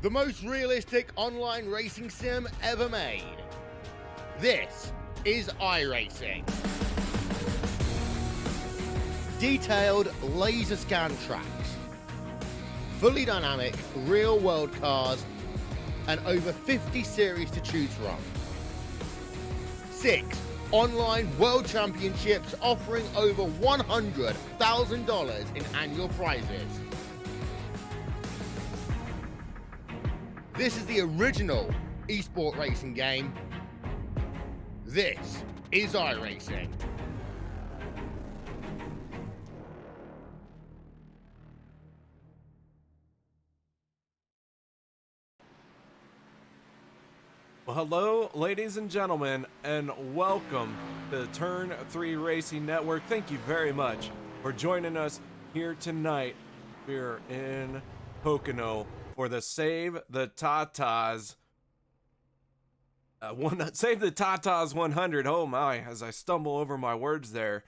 the most realistic online racing sim ever made. This is iRacing. Detailed laser scan tracks, fully dynamic real-world cars, and over 50 series to choose from. 6 online world championships offering over $100,000 in annual prizes. This is the original esport racing game. This is iRacing. Well, hello, ladies and gentlemen, and welcome to the Turn 3 Racing Network. Thank you very much for joining us here tonight. We're in Pocono for the Save the Tatas Save the Tatas 100. Oh my, as I stumble over my words there.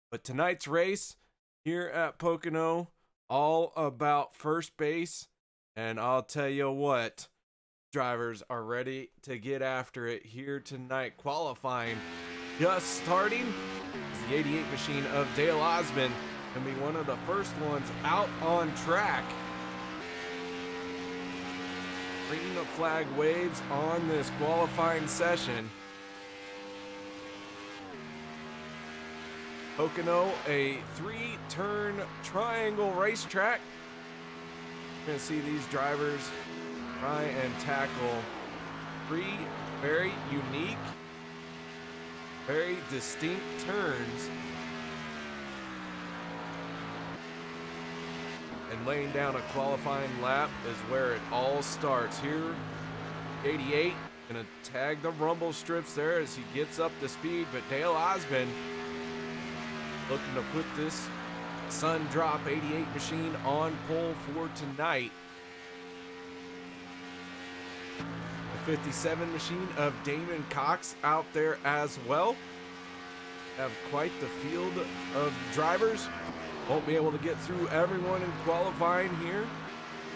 But tonight's race here at Pocono, all about first base, and I'll tell you what, drivers are ready to get after it here tonight. Qualifying just starting. The 88 machine of Dale Osmond can be one of the first ones out on track. Green flag waves on this qualifying session. Pocono, a 3-turn triangle racetrack. You're going to see these drivers try and tackle 3 very unique, very distinct turns, and laying down a qualifying lap is where it all starts. Here, 88 gonna tag the rumble strips there as he gets up to speed, but Dale Osmond looking to put this Sun Drop 88 machine on pole for tonight. The 57 machine of Damon Cox out there as well. Have quite the field of drivers. Won't be able to get through everyone in qualifying here.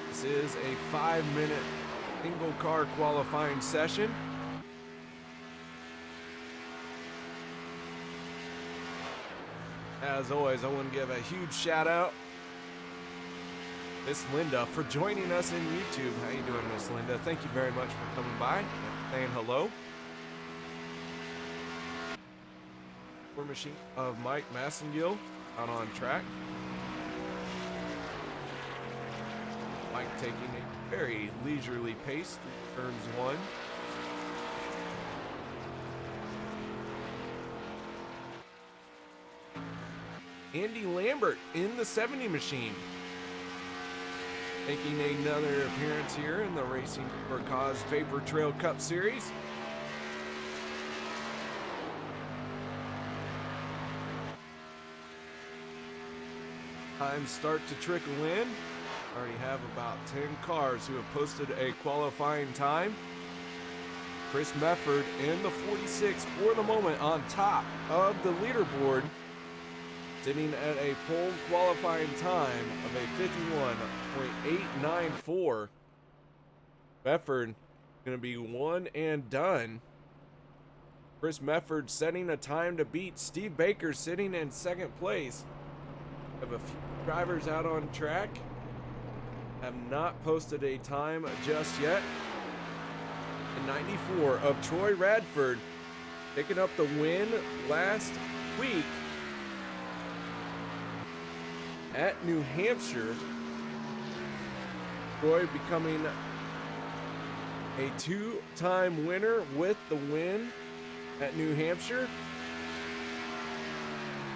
This is a 5-minute single car qualifying session. As always, I want to give a huge shout out Miss Linda for joining us in YouTube. How you doing, Miss Linda? Thank you very much for coming by and saying hello. Four machine of Mike Massengill out on track. Mike taking a very leisurely pace through turns 1. Andy Lambert in the 70 machine, making another appearance here in the Racing for Cause Vaportrail Cup Series. Times start to trickle in. Already have about 10 cars who have posted a qualifying time. Chris Mefford in the 46 for the moment on top of the leaderboard, sitting at a pole qualifying time of a 51.894. Mefford going to be one and done. Chris Mefford setting a time to beat Steve Baker, sitting in second place. Have a few drivers out on track. Have not posted a time just yet. And 94 of Troy Radford picking up the win last week at New Hampshire. Troy becoming a 2-time winner with the win at New Hampshire.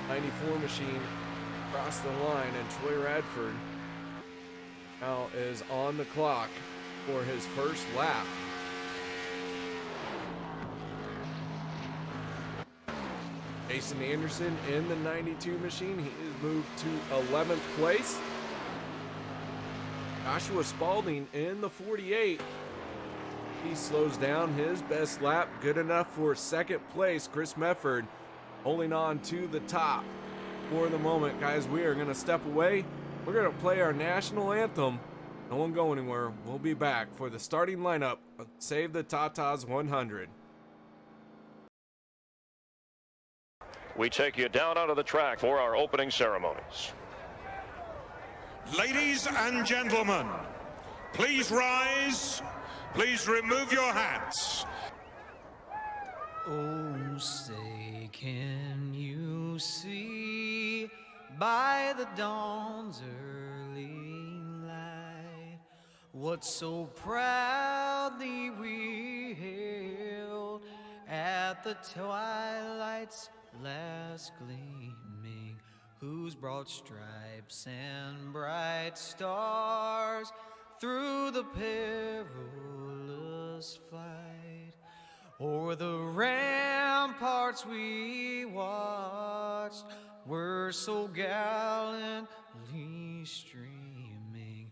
94 machine across the line, and Troy Radford now is on the clock for his first lap. Jason Anderson in the 92 machine. He is moved to 11th place. Joshua Spalding in the 48. He slows down his best lap, good enough for second place. Chris Mefford holding on to the top for the moment. Guys, we are going to step away. We're going to play our national anthem, and Don't go anywhere. We'll be back for the starting lineup of Save the Tatas 100. We take you down onto the track for our opening ceremonies. Ladies and gentlemen, please rise. Please remove your hats. Oh, say, can you see by the dawn's early light what so proudly we hailed at the twilight's last gleaming, whose broad stripes and bright stars through the perilous flight o'er the ramparts we watched were so gallantly streaming,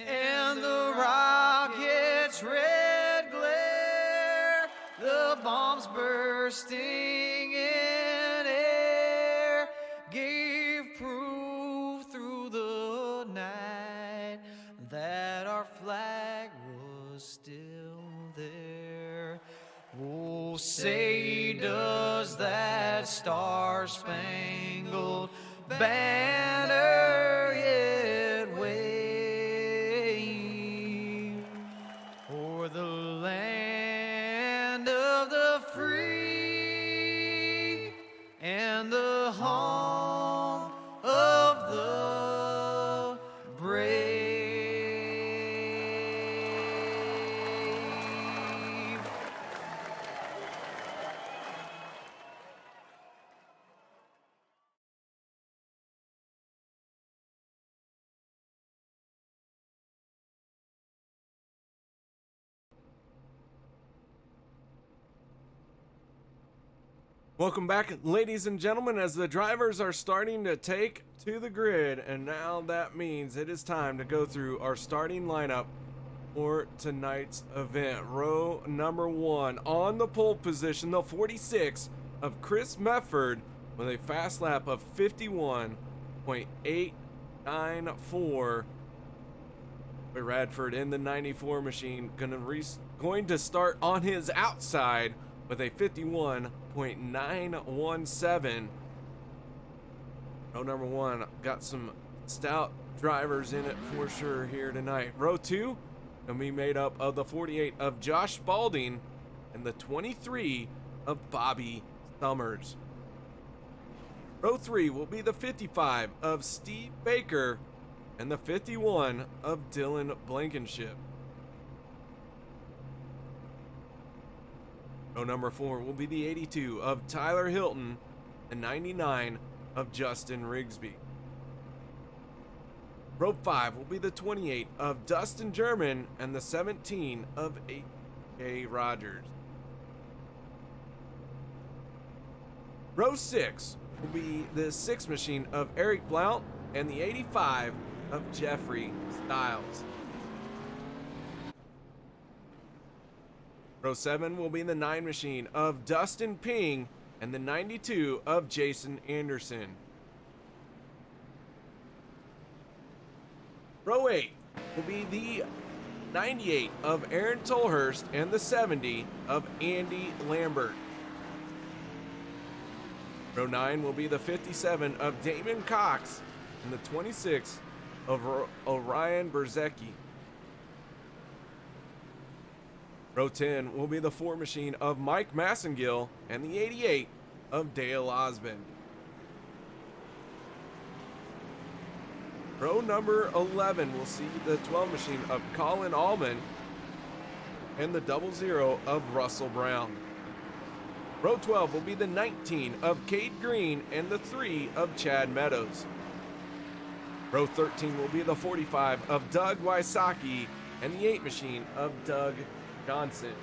and the rocket's red glare, the bombs bursting in air, gave proof through the night that our flag was still there. Oh, say, does that star-spangled banner yet wave o'er the land of the free and the home of the brave? Welcome back, ladies and gentlemen, as the drivers are starting to take to the grid, and now that means it is time to go through our starting lineup for tonight's event. Row number 1 on the pole position, the 46 of Chris Mefford with a fast lap of 51.894. Radford in the 94 machine going to start on his outside with a 51.917. Row number 1 got some stout drivers in it for sure here tonight. Row 2 gonna be made up of the 48 of Josh Spalding and the 23 of Bobby Summers. Row 3 will be the 55 of Steve Baker and the 51 of Dylan Blankenship. Row number 4 will be the 82 of Tyler Hilton and 99 of Justin Rigsby. Row 5 will be the 28 of Dustin German and the 17 of A.K. Rogers. Row 6 will be the 6 machine of Eric Blount and the 85 of Jeffrey Stiles. Row 7 will be the 9 machine of Dustin Ping and the 92 of Jason Anderson. Row 8 will be the 98 of Aaron Tolhurst and the 70 of Andy Lambert. Row 9 will be the 57 of Damon Cox and the 26 of Orion Berzecki. Row 10 will be the 4 machine of Mike Massengill and the 88 of Dale Osmond. Row number 11 will see the 12 machine of Colin Allman and the 00 of Russell Brown. Row 12 will be the 19 of Cade Green and the 3 of Chad Meadows. Row 13 will be the 45 of Doug Wysocki and the 8 machine of Doug Johnson.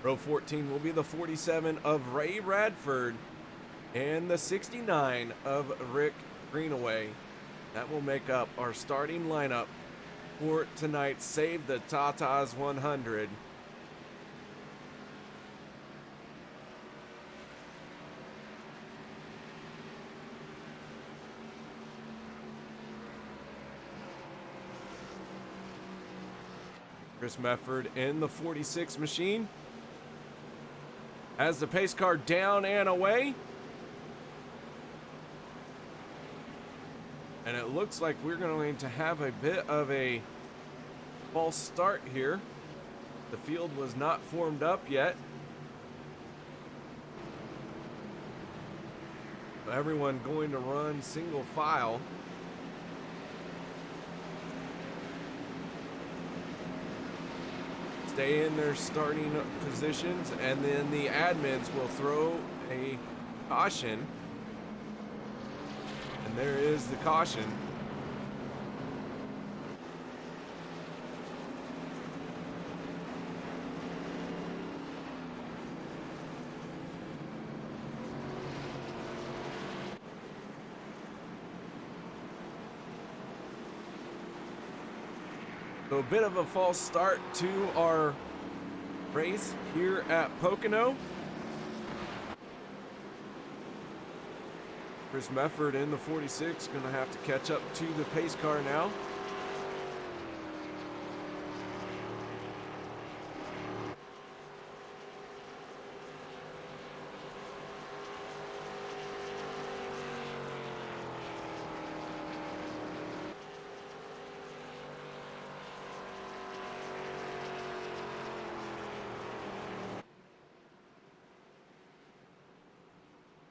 Row 14 will be the 47 of Ray Radford and the 69 of Rick Greenaway. That will make up our starting lineup for tonight's Save the Tatas 100. Chris Mefford in the 46 machine has the pace car down and away. And it looks like we're going to have a bit of a false start here. The field was not formed up yet. So everyone going to run single file. Stay in their starting positions, and then the admins will throw a caution. And there is the caution. So a bit of a false start to our race here at Pocono. Chris Mefford in the 46 going to have to catch up to the pace car now.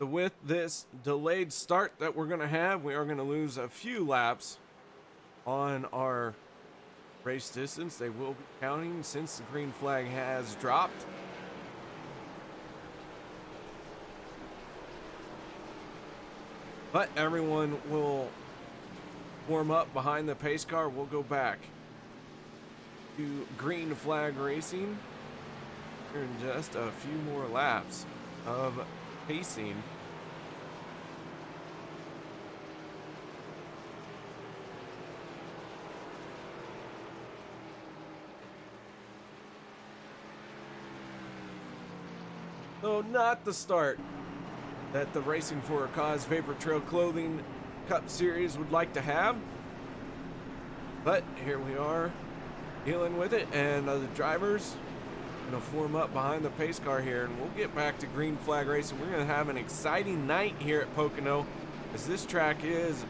So with this delayed start that we're going to have, we are going to lose a few laps on our race distance. They will be counting since the green flag has dropped. But everyone will warm up behind the pace car. We'll go back to green flag racing here in just a few more laps of pacing. So not the start that the Racing for a Cause Vaportrail Clothing Cup Series would like to have. But here we are dealing with it, and the drivers going to form up behind the pace car here, and we'll get back to green flag racing. We're going to have an exciting night here at Pocono, as this track is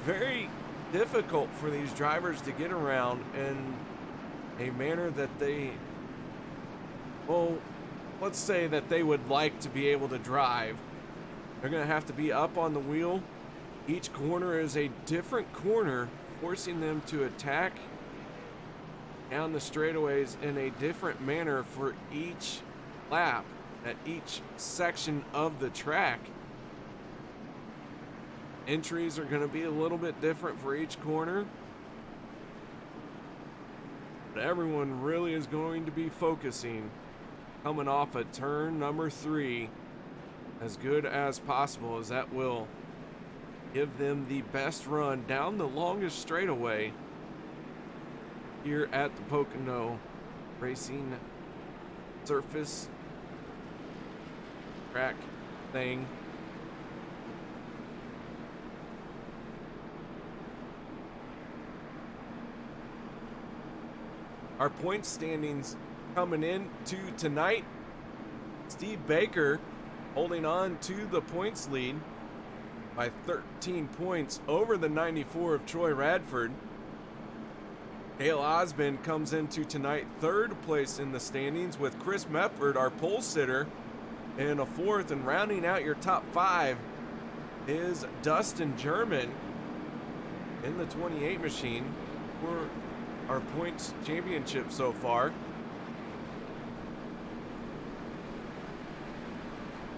very difficult for these drivers to get around in a manner that they, well, let's say that they would like to be able to drive. They're going to have to be up on the wheel. Each corner is a different corner, forcing them to attack down the straightaways in a different manner for each lap at each section of the track. Entries are going to be a little bit different for each corner, but everyone really is going to be focusing coming off a turn number 3 as good as possible, as that will give them the best run down the longest straightaway here at the Pocono Racing surface track thing. Our point standings coming in to tonight: Steve Baker holding on to the points lead by 13 points over the 94 of Troy Radford. Dale Osmond comes into tonight 3rd place in the standings, with Chris Mefford, our pole sitter, in a 4th, and rounding out your top 5 is Dustin German in the 28 machine for our points championship so far.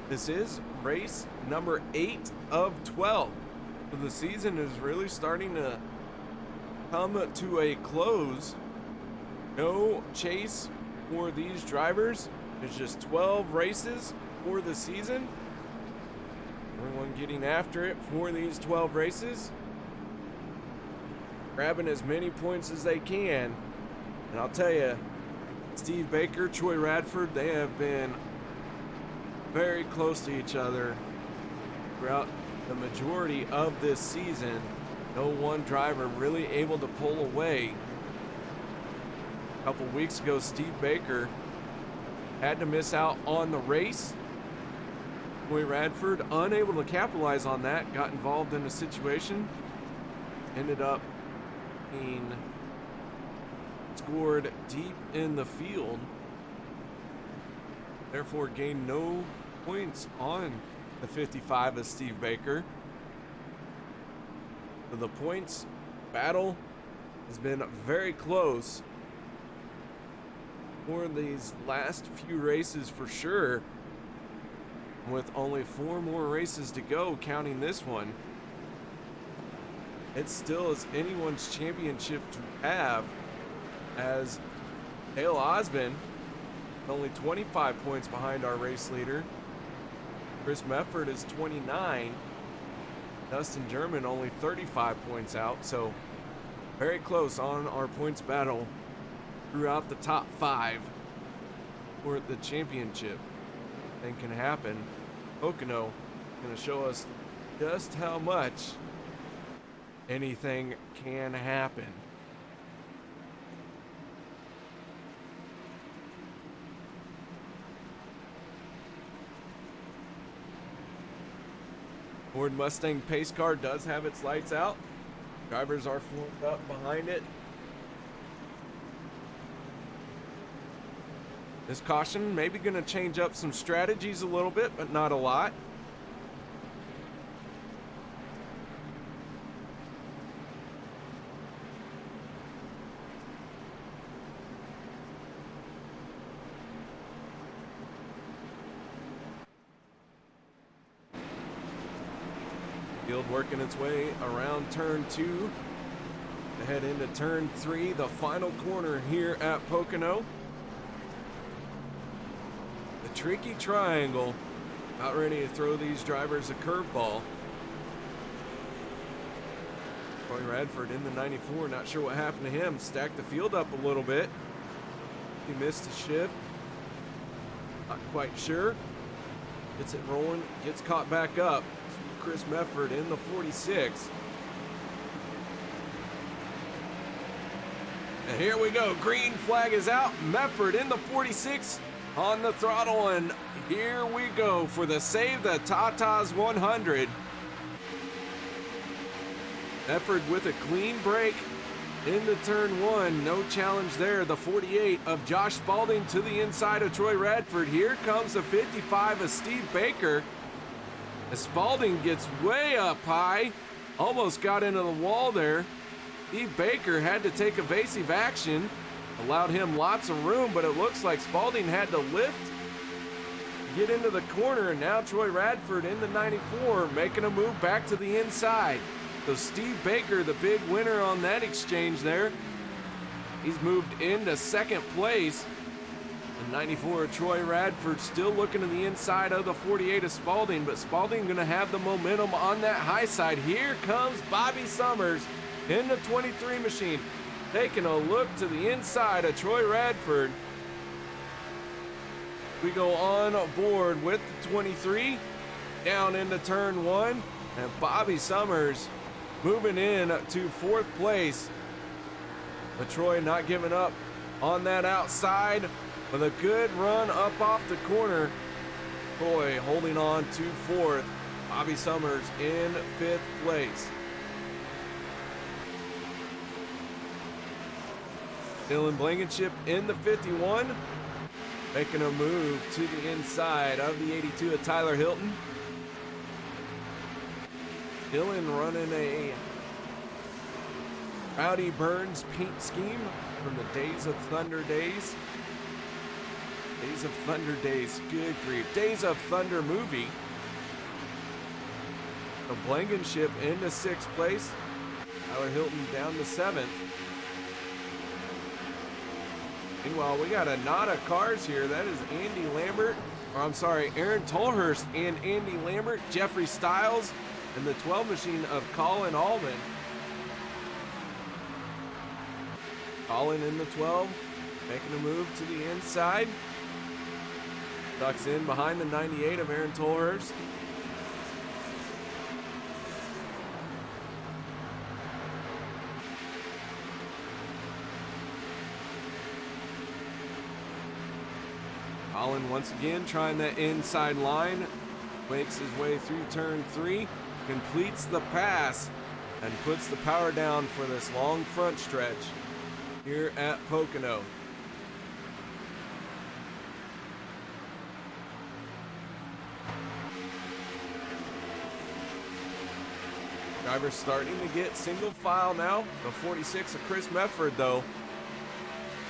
This is race number 8 of 12. So the season is really starting to come to a close. No chase for these drivers. There's just 12 races for the season. Everyone getting after it for these 12 races, grabbing as many points as they can. And I'll tell you, Steve Baker, Troy Radford, they have been very close to each other throughout the majority of this season. No one driver really able to pull away A couple weeks ago, Steve Baker had to miss out on the race. Troy Radford, unable to capitalize on that, got involved in a situation, ended up being scored deep in the field, therefore gained no points on the 55 of Steve Baker. So the points battle has been very close for these last few races for sure, with only 4 more races to go counting this one. It still is anyone's championship to have, as Dale Osmond only 25 points behind our race leader. Chris Mefford is 29. Dustin German only 35 points out, so very close on our points battle throughout the top 5 for the championship. Thing can happen. Pocono going to show us just how much anything can happen. Ford Mustang pace car does have its lights out. Drivers are formed up behind it. This caution maybe going to change up some strategies a little bit, but not a lot. Field working its way around turn 2 to head into turn 3, the final corner here at Pocono. The tricky triangle, about ready to throw these drivers a curveball. Troy Radford in the 94, not sure what happened to him. Stacked the field up a little bit. He missed a shift. Not quite sure. Gets it rolling, gets caught back up. Chris Mefford in the 46. And here we go. Green flag is out. Mefford in the 46 on the throttle. And here we go for the Save the Tatas 100. Mefford with a clean break into turn 1. No challenge there. The 48 of Josh Spalding to the inside of Troy Radford. Here comes the 55 of Steve Baker. As Spalding gets way up high, almost got into the wall there. Steve Baker had to take evasive action, allowed him lots of room, but it looks like Spalding had to lift, get into the corner, and now Troy Radford in the 94 making a move back to the inside. So Steve Baker, the big winner on that exchange there. He's moved into second place. The 94 of Troy Radford still looking to the inside of the 48 of Spalding, but Spalding going to have the momentum on that high side. Here comes Bobby Summers in the 23 machine, taking a look to the inside of Troy Radford. We go on board with the 23 down into turn 1, and Bobby Summers moving in to 4th place. But Troy not giving up on that outside. With a good run up off the corner, Troy holding on to 4th. Bobby Summers in 5th place. Dylan Blankenship in the 51, making a move to the inside of the 82 of Tyler Hilton. Dylan running a Rowdy Burns paint scheme from the Days of Thunder days. Days of Thunder days, good grief. Days of Thunder movie. The Blankenship into 6th place. Tyler Hilton down to 7th. Meanwhile, we got a knot of cars here. That is Andy Lambert, or I'm sorry, Aaron Tolhurst and Andy Lambert, Jeffrey Stiles, and the 12 machine of Colin Allman. Colin in the 12, making a move to the inside. Ducks in behind the 98 of Aaron Tolhurst. Allen once again trying that inside line, makes his way through turn 3, completes the pass, and puts the power down for this long front stretch here at Pocono. Drivers starting to get single file now. The 46 of Chris Mefford, though.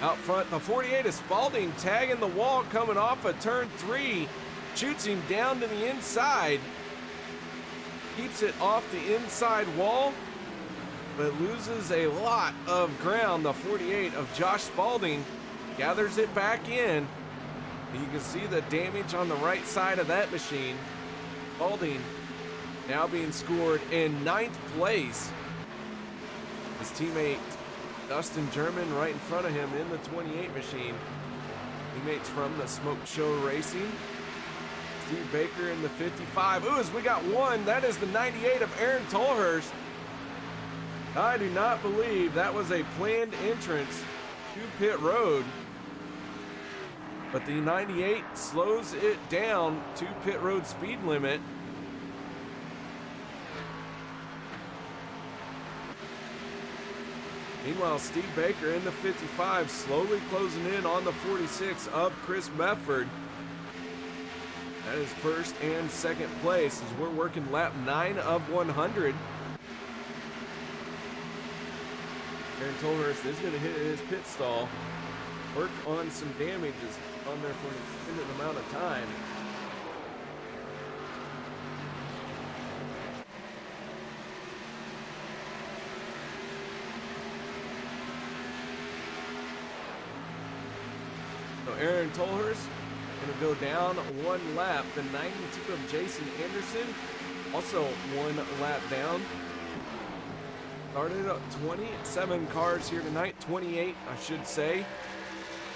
Out front, the 48 of Spalding tagging the wall coming off of turn 3. Shoots him down to the inside. Keeps it off the inside wall, but loses a lot of ground. The 48 of Josh Spalding gathers it back in. And you can see the damage on the right side of that machine. Spalding now being scored in 9th place. His teammate Dustin German right in front of him in the 28 machine. Teammates from the Smoke Show Racing. Steve Baker in the 55. Ooh, as we got one, that is the 98 of Aaron Tolhurst. I do not believe that was a planned entrance to pit road. But the 98 slows it down to pit road speed limit. Meanwhile, Steve Baker in the 55 slowly closing in on the 46 of Chris Mefford. That is first and second place as we're working lap 9 of 100. Aaron Tolhurst is going to hit his pit stall. Work on some damages on there for an extended amount of time. So Aaron Tolhurst going to go down one lap. The 92 of Jason Anderson also one lap down. Started up 27 cars here tonight, 28 I should say.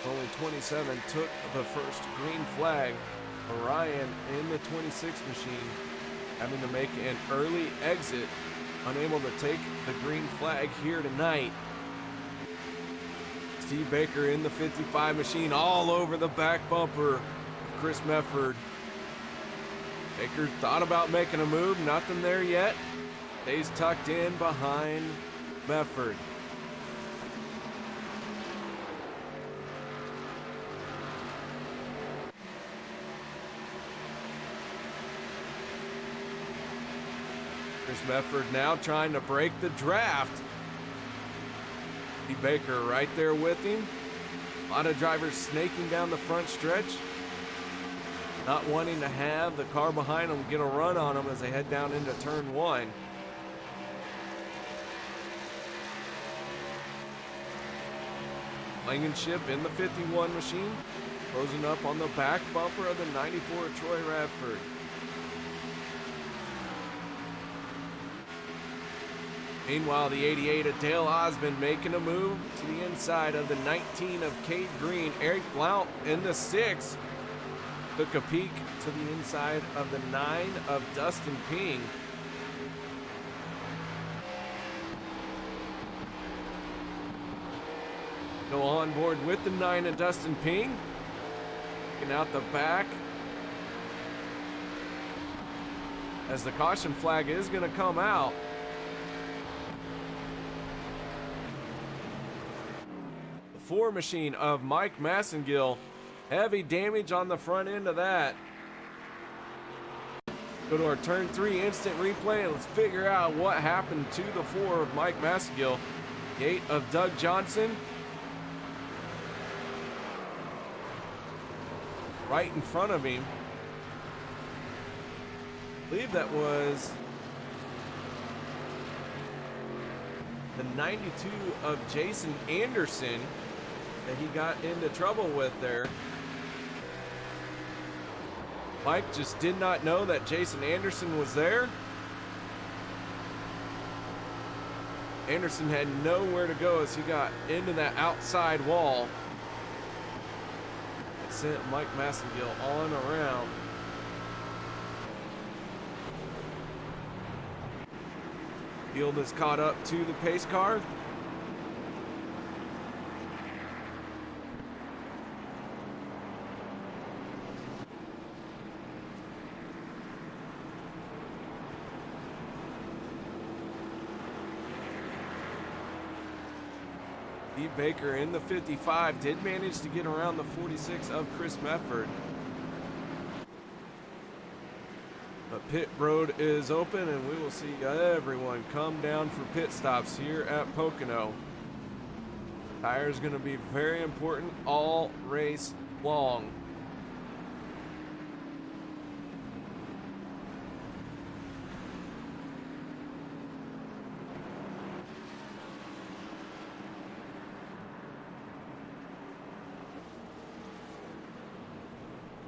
Only 27 took the first green flag. Orion in the 26 machine having to make an early exit, unable to take the green flag here tonight. Steve Baker in the 55 machine all over the back bumper of Chris Mefford. Baker thought about making a move, nothing there yet. Stays tucked in behind Mefford. Chris Mefford now trying to break the draft. Steve Baker right there with him. A lot of drivers snaking down the front stretch. Not wanting to have the car behind them get a run on them as they head down into turn 1. Blankenship in the 51 machine, closing up on the back bumper of the 94 of Troy Radford. Meanwhile, the 88 of Dale Osmond making a move to the inside of the 19 of Cade Green. Eric Blount in the 6 took a peek to the inside of the 9 of Dustin Ping. Go on board with the 9 of Dustin Ping. Looking out the back. As the caution flag is going to come out. The 4 machine of Mike Massengill. Heavy damage on the front end of that. Go to our turn 3 instant replay and let's figure out what happened to the 4 of Mike Massengill. The 8 of Doug Johnson. Right in front of him. I believe that was the 92 of Jason Anderson that he got into trouble with there. Mike just did not know that Jason Anderson was there. Anderson had nowhere to go as he got into that outside wall. It sent Mike Massengill on around. Field is caught up to the pace car. Steve Baker in the 55 did manage to get around the 46 of Chris Mefford. But pit road is open, and we will see everyone come down for pit stops here at Pocono. Tires going to be very important all race long.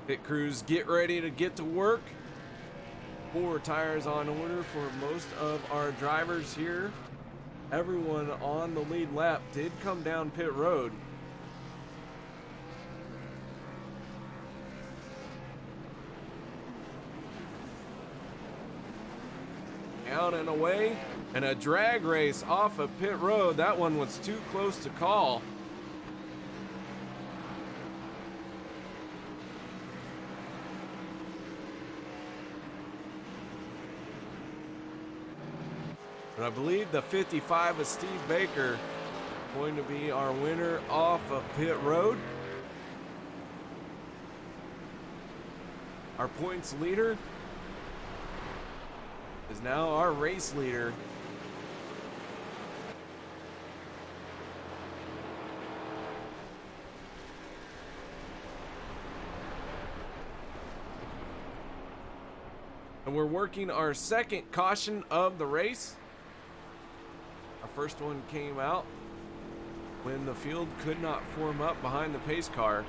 Pit crews get ready to get to work. 4 tires on order for most of our drivers here. Everyone on the lead lap did come down pit road. Out and away, and a drag race off of pit road. That one was too close to call. And I believe the 55 of Steve Baker going to be our winner off of pit road. Our points leader is now our race leader. And we're working our second caution of the race. Our first one came out when the field could not form up behind the pace car.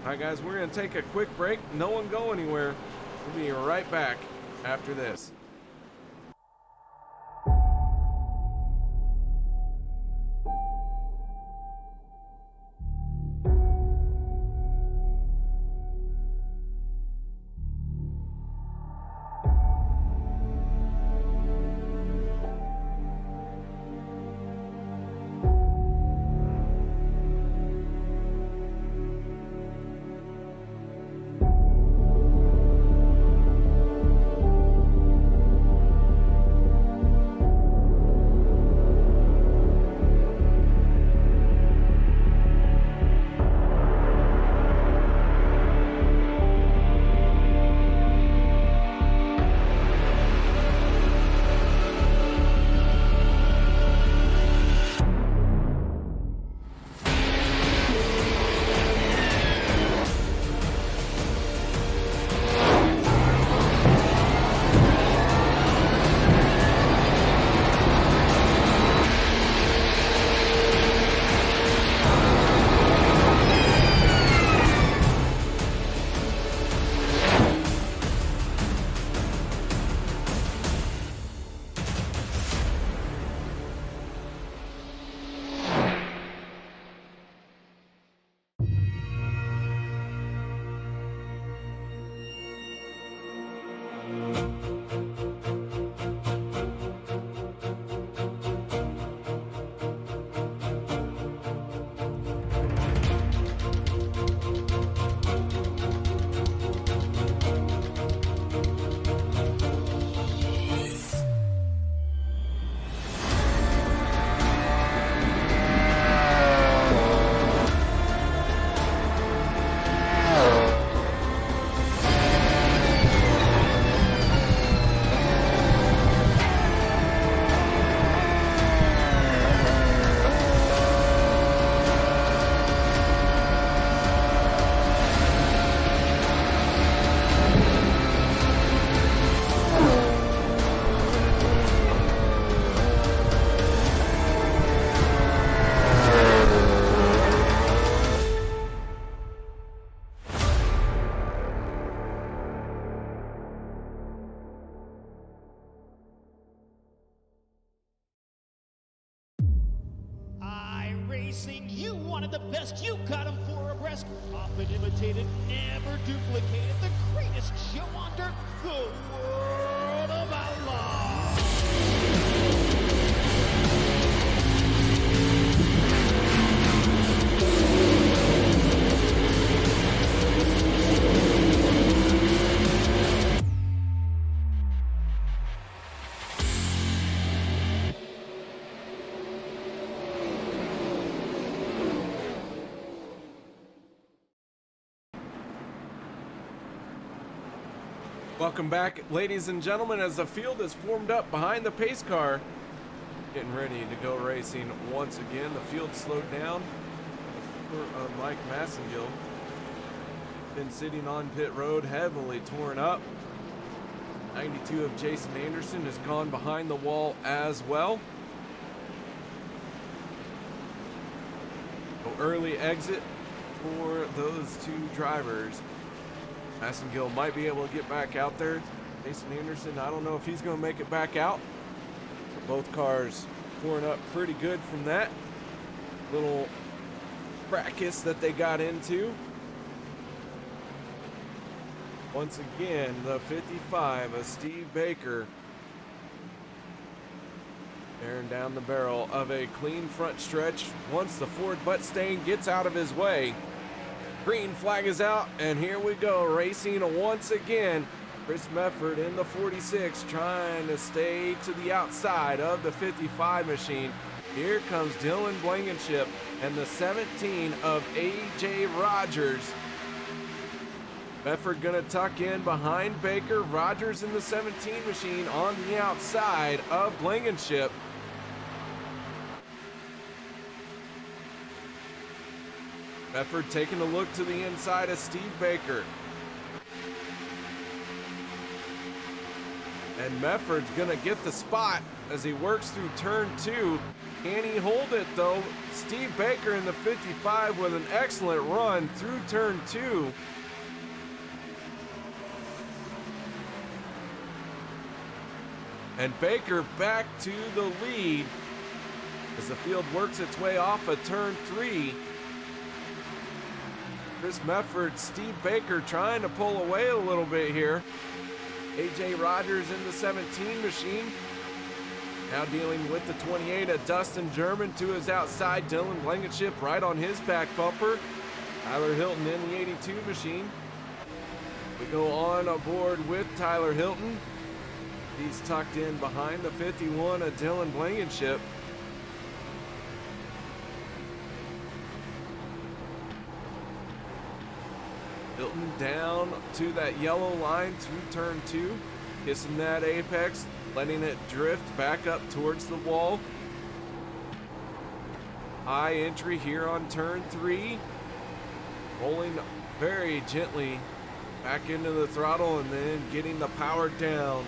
All right, guys, we're going to take a quick break. No one go anywhere. We'll be right back after this. Racing, you wanted the best, you got them 4 abreast, often imitated, never duplicated, the greatest show on dirt, the World of Outlaws. Welcome back, ladies and gentlemen, as the field is formed up behind the pace car. Getting ready to go racing once again. The field slowed down for Mike Massengill. Been sitting on pit road, heavily torn up. 92 of Jason Anderson has gone behind the wall as well. So early exit for those two drivers. Massengill might be able to get back out there. Jason Anderson, I don't know if he's going to make it back out. Both cars pouring up pretty good from that little fracas that they got into. Once again, the 55 of Steve Baker bearing down the barrel of a clean front stretch once the Ford Buttstain gets out of his way. Green flag is out, and here we go, racing once again. Chris Mefford in the 46 trying to stay to the outside of the 55 machine. Here comes Dylan Blankenship and the 17 of A.J. Rogers. Mefford gonna tuck in behind Baker. Rogers in the 17 machine on the outside of Blankenship. Mefford taking a look to the inside of Steve Baker. And Mefford's gonna get the spot as he works through turn 2. Can he hold it though? Steve Baker in the 55 with an excellent run through turn 2. And Baker back to the lead as the field works its way off of turn 3. Chris Mefford, Steve Baker trying to pull away a little bit here. A.J. Rogers in the 17 machine. Now dealing with the 28 of Dustin German to his outside. Dylan Blankenship right on his back bumper. Tyler Hilton in the 82 machine. We go on aboard with Tyler Hilton. He's tucked in behind the 51 of Dylan Blankenship. Hilton down to that yellow line through turn 2, kissing that apex, letting it drift back up towards the wall. High entry here on turn 3, rolling very gently back into the throttle and then getting the power down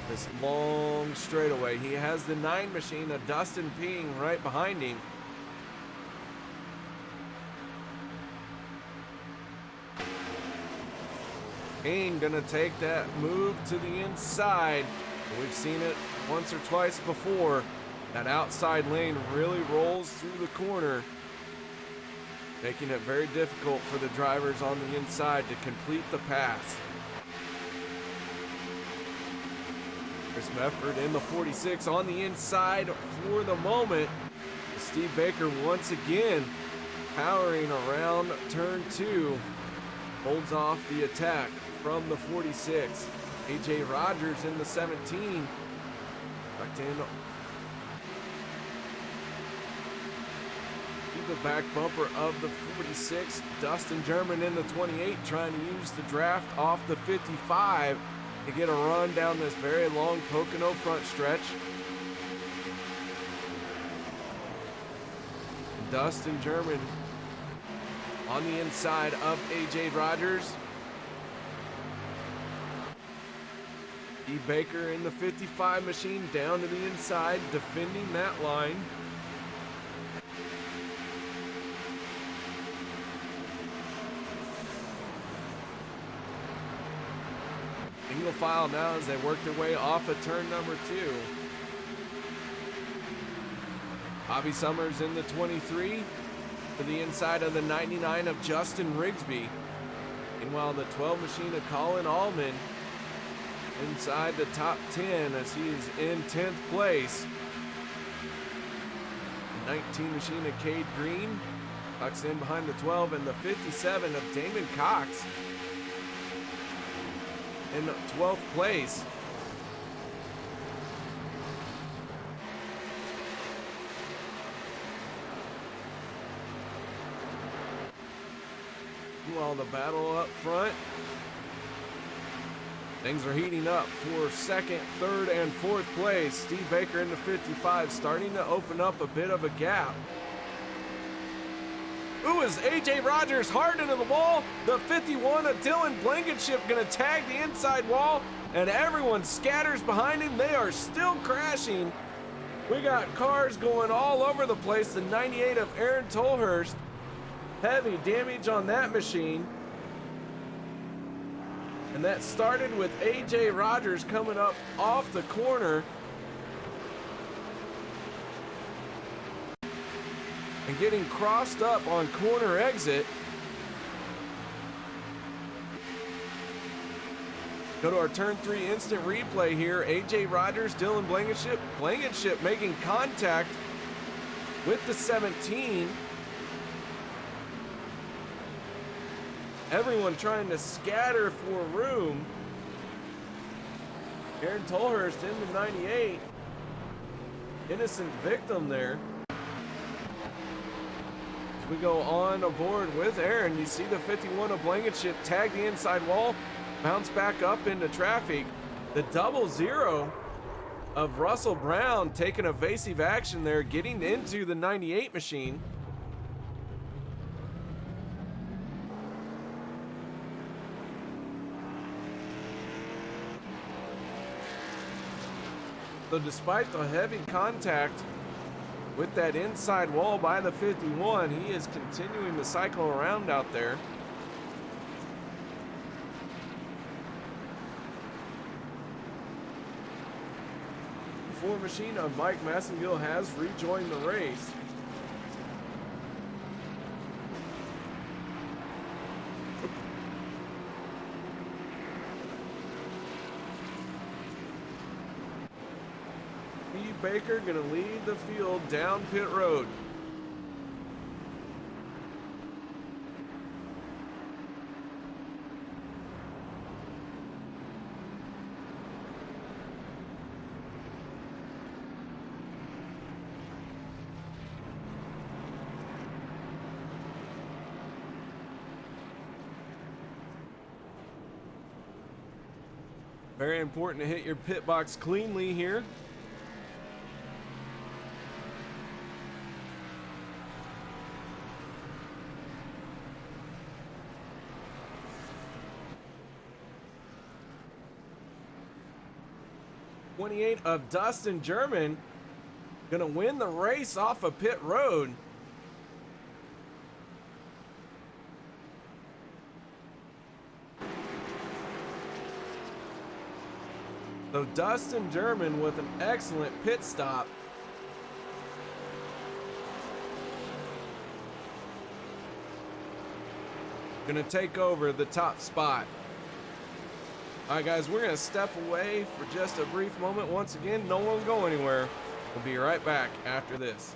this long straightaway. He has the 9 machine of Dustin Ping right behind him. Payne gonna take that move to the inside. We've seen it once or twice before. That outside lane really rolls through the corner, making it very difficult for the drivers on the inside to complete the pass. Chris Mefford in the 46 on the inside for the moment. Steve Baker once again powering around turn 2, holds off the attack from the 46. A.J. Rogers in the 17. Tucked in to the back bumper of the 46. Dustin German in the 28 trying to use the draft off the 55 to get a run down this very long Pocono front stretch. Dustin German on the inside of A.J. Rogers. E. Baker in the 55 machine down to the inside, defending that line. Single file now as they work their way off of turn number 2. Bobby Summers in the 23 to the inside of the 99 of Justin Rigsby. Meanwhile, the 12 machine of Colin Allman inside the top 10 as he is in 10th place. The 19 machine of Cade Green tucks in behind the 12, and the 57 of Damon Cox in 12th place. While the battle up front Things are heating up for second, third, and fourth place. Steve Baker in the 55, starting to open up a bit of a gap. Ooh, is AJ Rogers hard into the wall? The 51 of Dylan Blankenship gonna tag the inside wall, and everyone scatters behind him. They are still crashing. We got cars going all over the place. The 98 of Aaron Tolhurst, heavy damage on that machine. And that started with AJ Rogers coming up off the corner and getting crossed up on corner exit. Go to our turn 3 instant replay here. AJ Rogers, Dylan Blankenship. Blankenship making contact with the 17. Everyone trying to scatter for room. Aaron Tolhurst into 98. Innocent victim there. As we go on aboard with Aaron, you see the 51 of Blankenship tag the inside wall, bounce back up into traffic. The 00 of Russell Brown taking evasive action there, getting into the 98 machine. So despite the heavy contact with that inside wall by the 51, he is continuing to cycle around out there. The 4 machine of Mike Massengill has rejoined the race. Baker gonna lead the field down pit road. Very important to hit your pit box cleanly here. Of Dustin German gonna win the race off of pit road. So Dustin German with an excellent pit stop. Gonna take over the top spot. All right, guys, we're going to step away for just a brief moment. Once again, no one go anywhere. We'll be right back after this.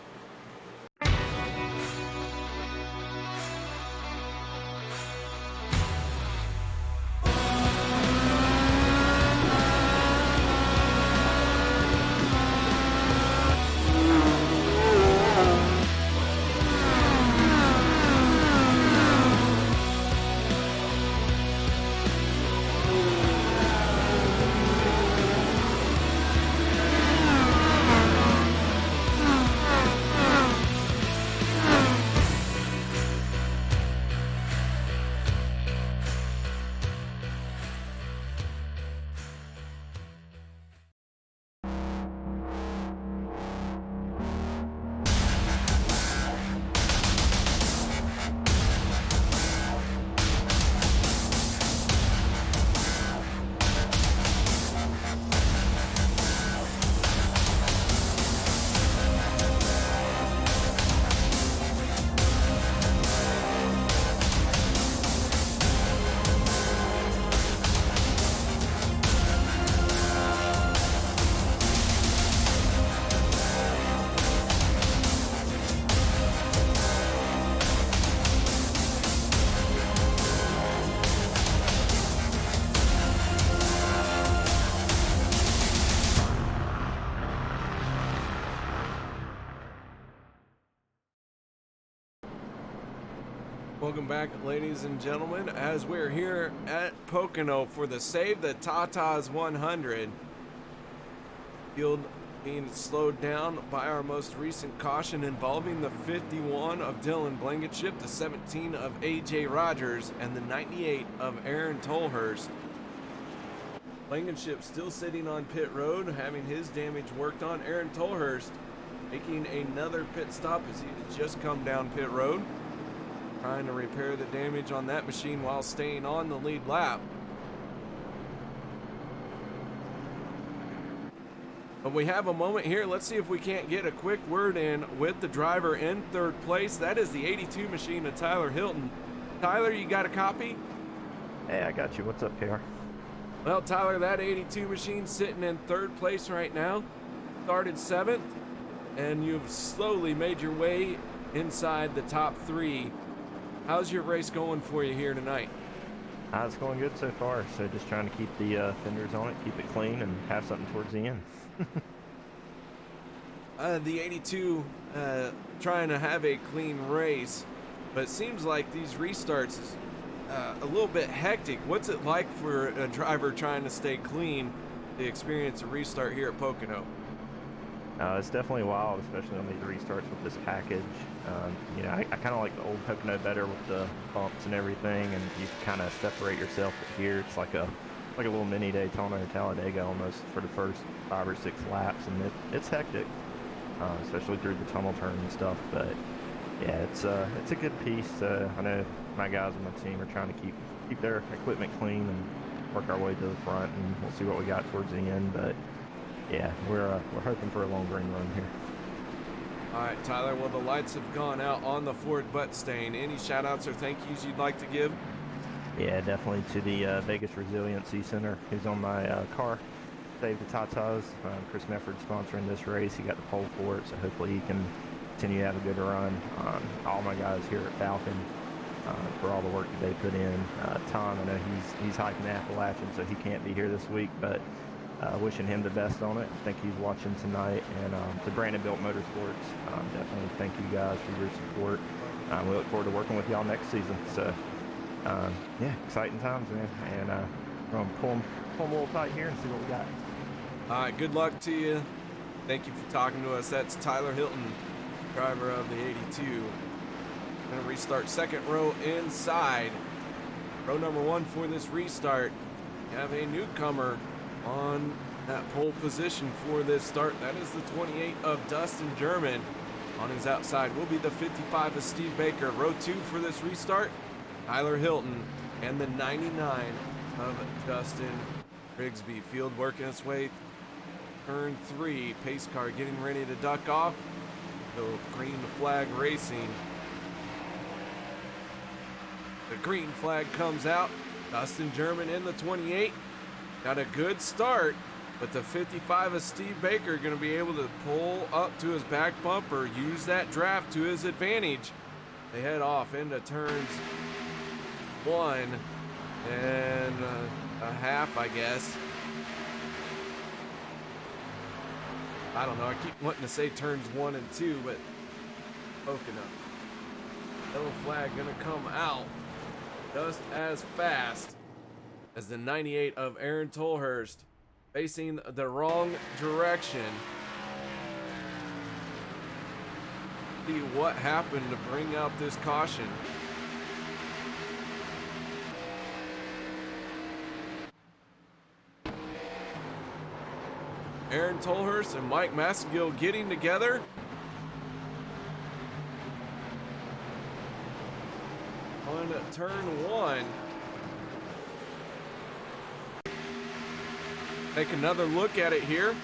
Welcome back, ladies and gentlemen, as we're here at Pocono for the Save the Tatas 100. Field being slowed down by our most recent caution involving the 51 of Dylan Blankenship, the 17 of AJ Rogers, and the 98 of Aaron Tolhurst. Blankenship still sitting on pit road, having his damage worked on. Aaron Tolhurst making another pit stop as he had just come down pit road, trying to repair the damage on that machine while staying on the lead lap. But we have a moment here. Let's see if we can't get a quick word in with the driver in third place. That is the 82 machine of Tyler Hilton. Tyler, you got a copy? Hey, I got you. What's up, KR? Well, Tyler, that 82 machine sitting in third place right now. Started 7th, and you've slowly made your way inside the top 3. How's your race going for you here tonight? It's going good so far. So just trying to keep the fenders on it, keep it clean, and have something towards the end. The 82 trying to have a clean race, but it seems like these restarts is a little bit hectic. What's it like for a driver trying to stay clean to experience a restart here at Pocono? It's definitely wild, especially on these restarts with this package. You know, I kind of like the old Pocono better with the bumps and everything, and you kind of separate yourself. But here, it's like a little mini Daytona or Talladega almost for the first 5 or 6 laps, and it's hectic, especially through the tunnel turn and stuff. But yeah, it's a good piece. I know my guys on my team are trying to keep their equipment clean and work our way to the front, and we'll see what we got towards the end. But yeah, we're hoping for a long green run here. All right, Tyler, well, the lights have gone out on the Ford Buttstain. Any shout-outs or thank yous you'd like to give? Yeah, definitely to the Vegas Resiliency Center, who's on my car. Save the Tatas. Chris Mefford sponsoring this race. He got the pole for it, so hopefully he can continue to have a good run. All my guys here at Falcon for all the work that they put in. Tom, I know he's hiking Appalachian, so he can't be here this week, but wishing him the best on it. I think he's watching tonight. And to Brandon Built Motorsports, definitely thank you guys for your support. We look forward to working with y'all next season. So yeah, exciting times, man. And we're going to pull them a little tight here and see what we got. All right, good luck to you. Thank you for talking to us. That's Tyler Hilton, driver of the 82. Going to restart second row inside. Row number 1 for this restart. You have a newcomer on that pole position for this start. That is the 28 of Dustin German. On his outside will be the 55 of Steve Baker. Row 2 for this restart, Tyler Hilton, and the 99 of Justin Rigsby. Field working its way turn 3. Pace car getting ready to duck off. So green flag racing. The green flag comes out. Dustin German in the 28. Got a good start, but the 55 of Steve Baker going to be able to pull up to his back bumper, use that draft to his advantage. They head off into turns 1 and a half, I guess. I don't know. I keep wanting to say turns 1 and 2, but Pocono. Yellow flag going to come out just as fast as the 98 of Aaron Tolhurst facing the wrong direction. See what happened to bring out this caution. Aaron Tolhurst and Mike Massengill getting together. On turn 1. Take another look at it here.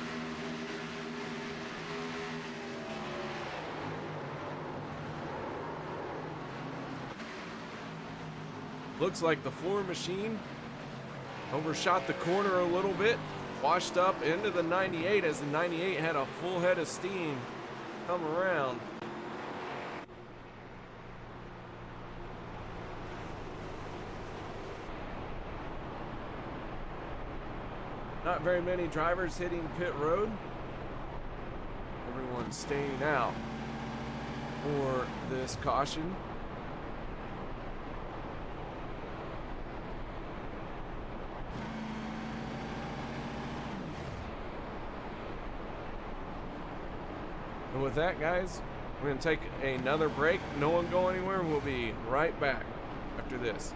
Looks like the Ford machine overshot the corner a little bit, washed up into the 98 as the 98 had a full head of steam come around. Not very many drivers hitting pit road. Everyone's staying out for this caution. And with that, guys, we're going to take another break. No one go anywhere. We'll be right back after this.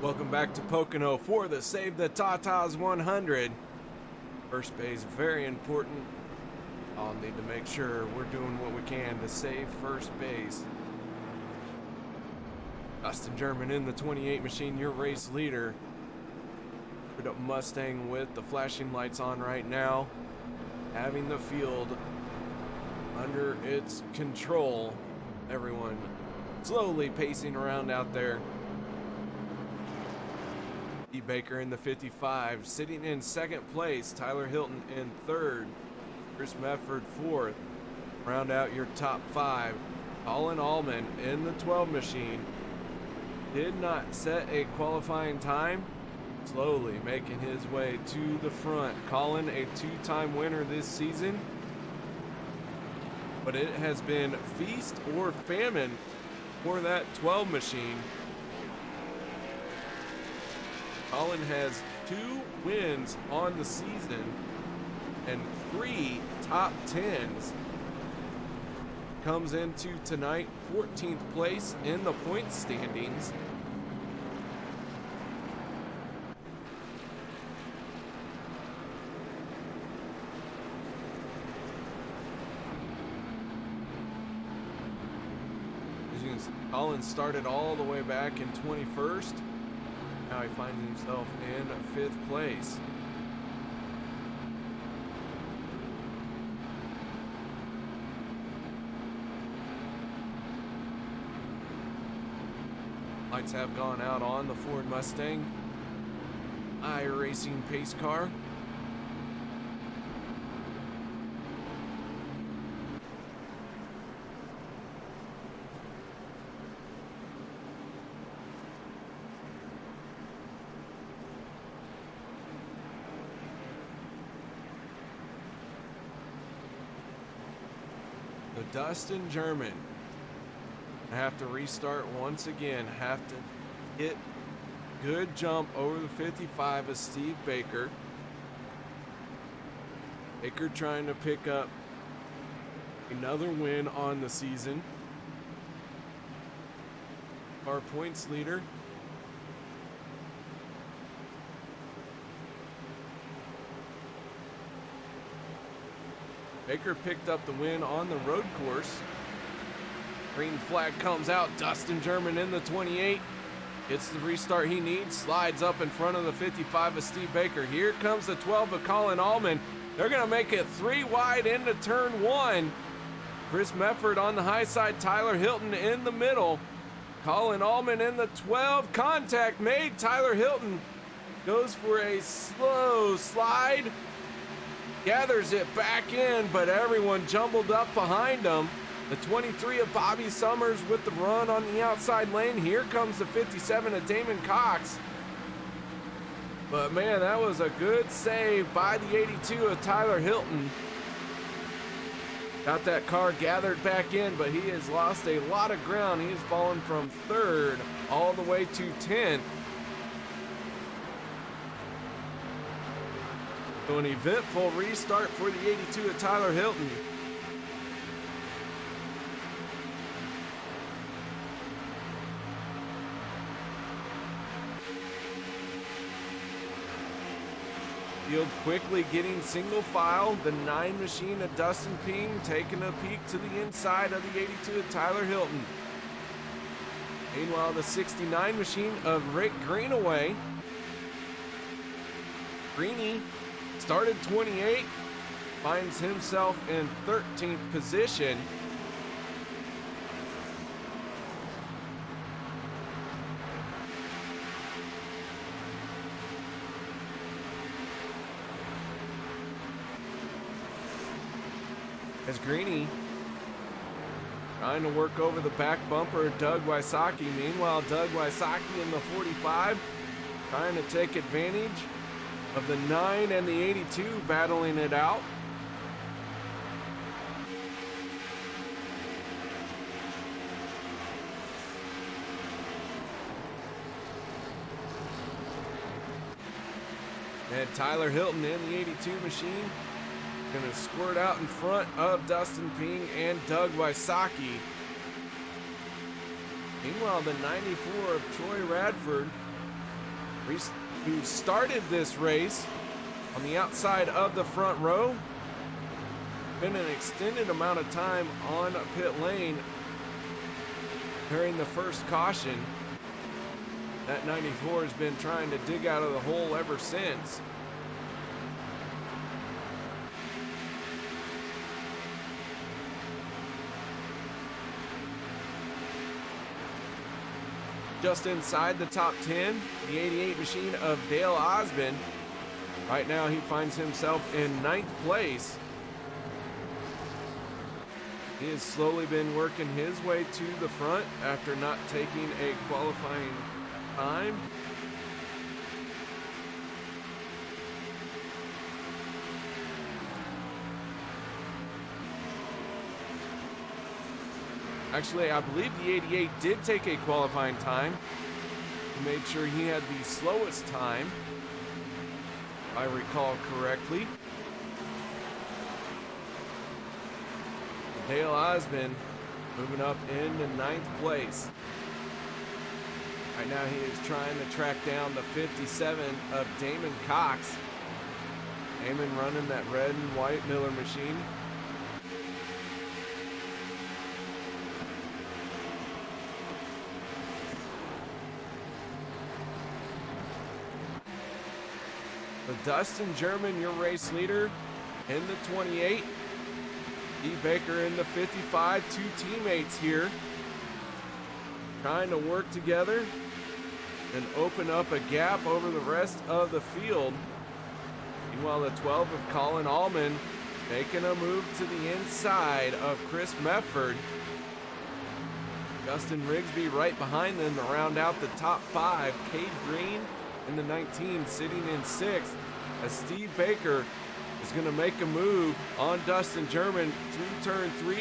Welcome back to Pocono for the Save the Tatas 100. First base, very important. I'll need to make sure we're doing what we can to save first base. Dustin German in the 28 machine, your race leader. Put up Mustang with the flashing lights on right now. Having the field under its control. Everyone slowly pacing around out there. E. Baker in the 55, sitting in second place. Tyler Hilton in third. Chris Medford fourth. Round out your top five. Colin Allman in the 12 machine. Did not set a qualifying time, slowly making his way to the front. Colin, a two-time winner this season, but it has been feast or famine for that 12 machine. Colin has 2 wins on the season and 3 top 10s. Comes into tonight 14th place in the points standings. Colin started all the way back in 21st. Now he finds himself in 5th place. Lights have gone out on the Ford Mustang iRacing pace car. So Dustin German, I have to restart once again. Have to get good jump over the 55 of Steve Baker. Baker trying to pick up another win on the season. Our points leader. Baker picked up the win on the road course. Green flag comes out. Dustin German in the 28. Gets the restart he needs. Slides up in front of the 55 of Steve Baker. Here comes the 12 of Colin Allman. They're going to make it 3 wide into turn 1. Chris Mefford on the high side. Tyler Hilton in the middle. Colin Allman in the 12. Contact made. Tyler Hilton goes for a slow slide. Gathers it back in, but everyone jumbled up behind him. The 23 of Bobby Summers with the run on the outside lane. Here comes the 57 of Damon Cox. But man, that was a good save by the 82 of Tyler Hilton. Got that car gathered back in, but he has lost a lot of ground. He has fallen from 3rd all the way to 10th. So an eventful restart for the 82 of Tyler Hilton. Field quickly getting single file. The 9 machine of Dustin Ping taking a peek to the inside of the 82 of Tyler Hilton. Meanwhile, the 69 machine of Rick Greenaway. Greeny started 28, finds himself in 13th position. As Greeny trying to work over the back bumper of Doug Wysocki. Meanwhile, Doug Wysocki in the 45 trying to take advantage of the 9 and the 82 battling it out. And Tyler Hilton in the 82 machine gonna squirt out in front of Dustin Ping and Doug Wysocki. Meanwhile, the 94 of Troy Radford, who started this race on the outside of the front row, been an extended amount of time on pit lane during the first caution. That 94 has been trying to dig out of the hole ever since. Just inside the top 10, the 88 machine of Dale Osmond. Right now he finds himself in 9th place. He has slowly been working his way to the front after not taking a qualifying time. Actually, I believe the 88 did take a qualifying time. He made sure he had the slowest time, if I recall correctly. Dale Osmond moving up into 9th place. Right now he is trying to track down the 57 of Damon Cox. Damon running that red and white Miller machine. The Dustin German, your race leader, in the 28. Steve Baker in the 55. Two teammates here trying to work together and open up a gap over the rest of the field. Meanwhile, the 12 of Colin Allman making a move to the inside of Chris Mefford. Justin Rigsby right behind them to round out the top 5. Cade Green in the 19 sitting in 6th as Steve Baker is going to make a move on Dustin German through turn 3.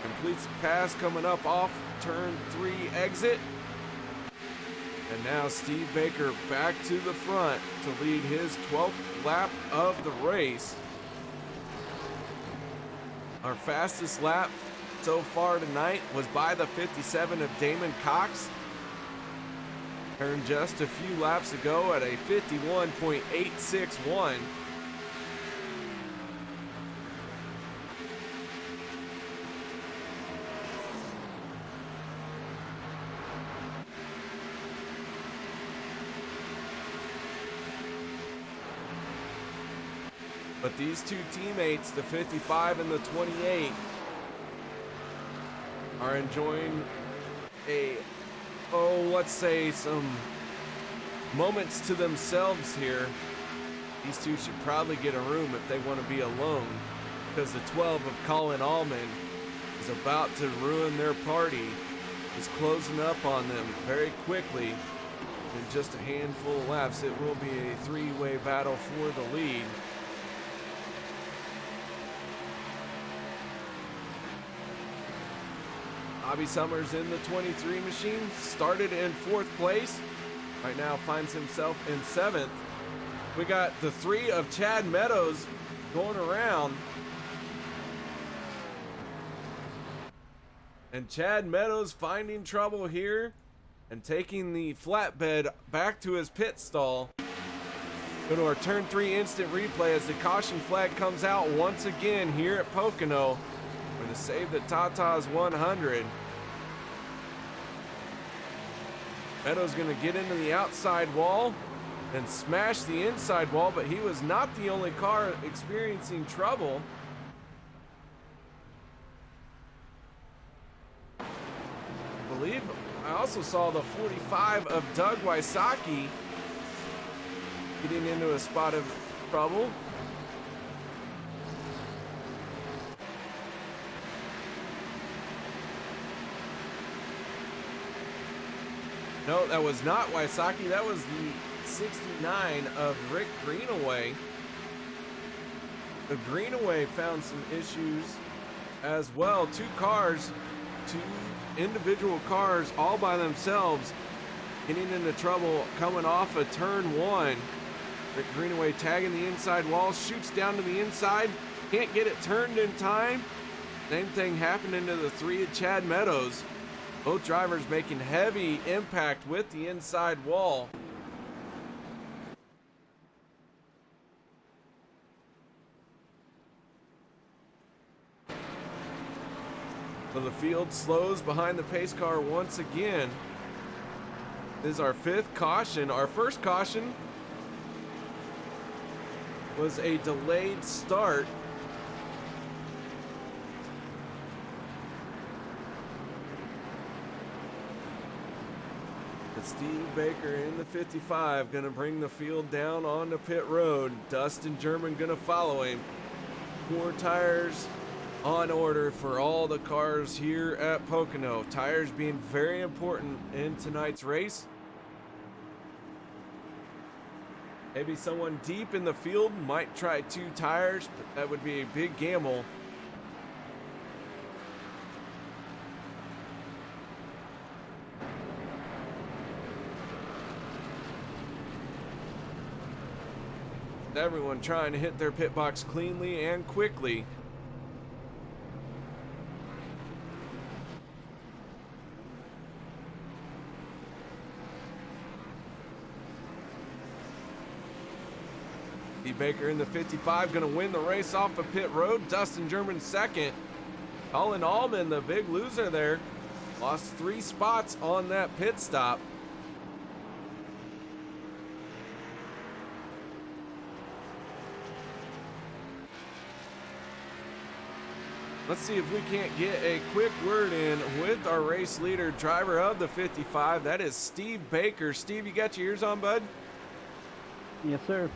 Completes the pass coming up off turn 3 exit. And now Steve Baker back to the front to lead his 12th lap of the race. Our fastest lap so far tonight was by the 57 of Damon Cox. Turned just a few laps ago at a 51.861. But these two teammates, the 55 and the 28, are enjoying let's say some moments to themselves here. These two should probably get a room if they want to be alone, because the 12 of Colin Allman is about to ruin their party. Is closing up on them very quickly in just a handful of laps. It will be a three-way battle for the lead. Bobby Summers in the 23 machine started in 4th place. Right now finds himself in 7th. We got the 3 of Chad Meadows going around. And Chad Meadows finding trouble here and taking the flatbed back to his pit stall. Go to our turn 3 instant replay as the caution flag comes out once again here at Pocono for the Save the Tatas 100. Meadows going to get into the outside wall and smash the inside wall, but he was not the only car experiencing trouble. I believe I also saw the 45 of Doug Wysocki getting into a spot of trouble. No, that was not Wysocki. That was the 69 of Rick Greenaway. The Greenaway found some issues as well. Two individual cars all by themselves getting into trouble coming off of turn 1. Rick Greenaway tagging the inside wall, shoots down to the inside, can't get it turned in time. Same thing happening to the 3 of Chad Meadows. Both drivers making heavy impact with the inside wall. So the field slows behind the pace car once again. This is our 5th caution. Our first caution was a delayed start. Steve Baker in the 55 going to bring the field down onto pit road. Dustin German going to follow him. 4 tires on order for all the cars here at Pocono. Tires being very important in tonight's race. Maybe someone deep in the field might try 2 tires, but that would be a big gamble. Everyone trying to hit their pit box cleanly and quickly. Steve Baker in the 55 going to win the race off of pit road. Dustin German second. Colin Allman, the big loser there, lost 3 spots on that pit stop. Let's see if we can't get a quick word in with our race leader, driver of the 55. That is Steve Baker. Steve, you got your ears on, bud? Yes, sir.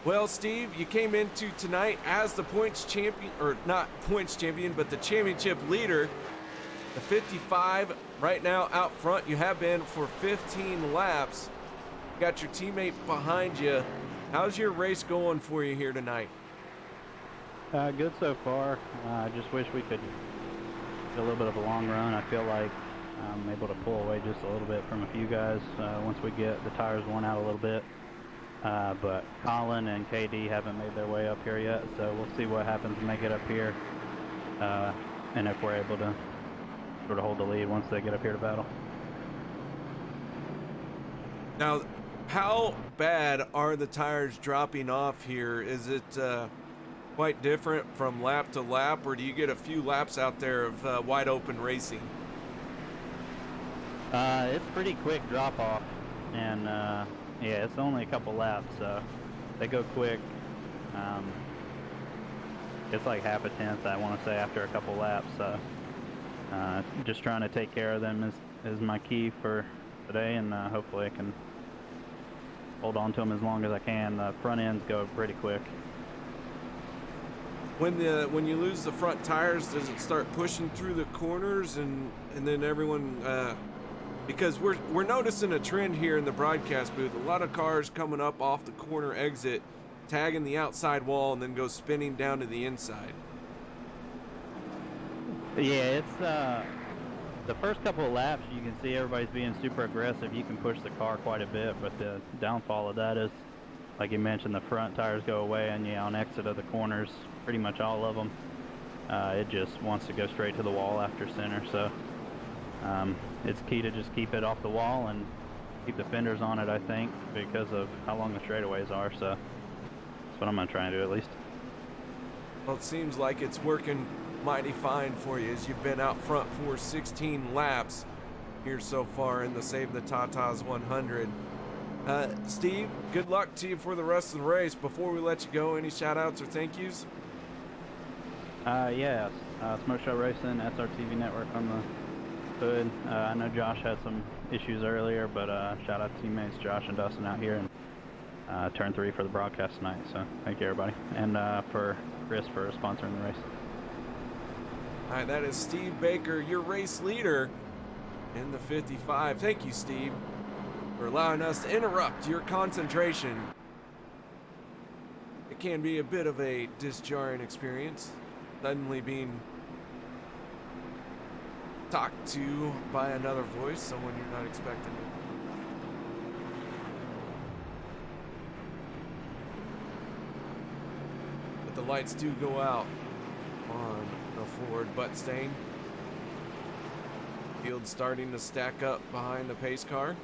Well, Steve, you came into tonight as the points champion, or not points champion, but the championship leader. The 55 right now out front. You have been for 15 laps. You got your teammate behind you. How's your race going for you here tonight? Good so far. I just wish we could get a little bit of a long run. I feel like I'm able to pull away just a little bit from a few guys once we get the tires worn out a little bit. But Colin and KD haven't made their way up here yet, so we'll see what happens when they get up here and if we're able to sort of hold the lead once they get up here to battle. Now, how bad are the tires dropping off here? Is it quite different from lap to lap, or do you get a few laps out there of wide open racing? It's pretty quick drop off, and yeah, it's only a couple laps, so they go quick. It's like half a tenth, I want to say, after a couple laps. So just trying to take care of them is my key for today, and hopefully I can hold on to them as long as I can. The front ends go pretty quick. When you lose the front tires, does it start pushing through the corners and then everyone? Because we're noticing a trend here in the broadcast booth. A lot of cars coming up off the corner exit, tagging the outside wall, and then go spinning down to the inside. Yeah, it's the first couple of laps. You can see everybody's being super aggressive. You can push the car quite a bit, but the downfall of that is, like you mentioned, the front tires go away, and yeah, on exit of the corners, pretty much all of them, it just wants to go straight to the wall after center. So it's key to just keep it off the wall and keep the fenders on it, I think, because of how long the straightaways are. So that's what I'm going to try and do, at least. Well, it seems like it's working mighty fine for you as you've been out front for 16 laps here so far in the Save the Tatas 100. Steve, good luck to you for the rest of the race. Before we let you go, any shout outs or thank yous? Yeah, Smoke Show Racing, SRTV Network on the hood. I know Josh had some issues earlier, but shout out to teammates Josh and Dustin out here, and turn 3 for the broadcast tonight. So thank you, everybody, and for Chris for sponsoring the race. All right, that is Steve Baker, your race leader in the 55. Thank you, Steve, for allowing us to interrupt your concentration. It can be a bit of a disjarring experience, suddenly being talked to by another voice, someone you're not expecting. But the lights do go out on the Ford butt stain. Field starting to stack up behind the pace car.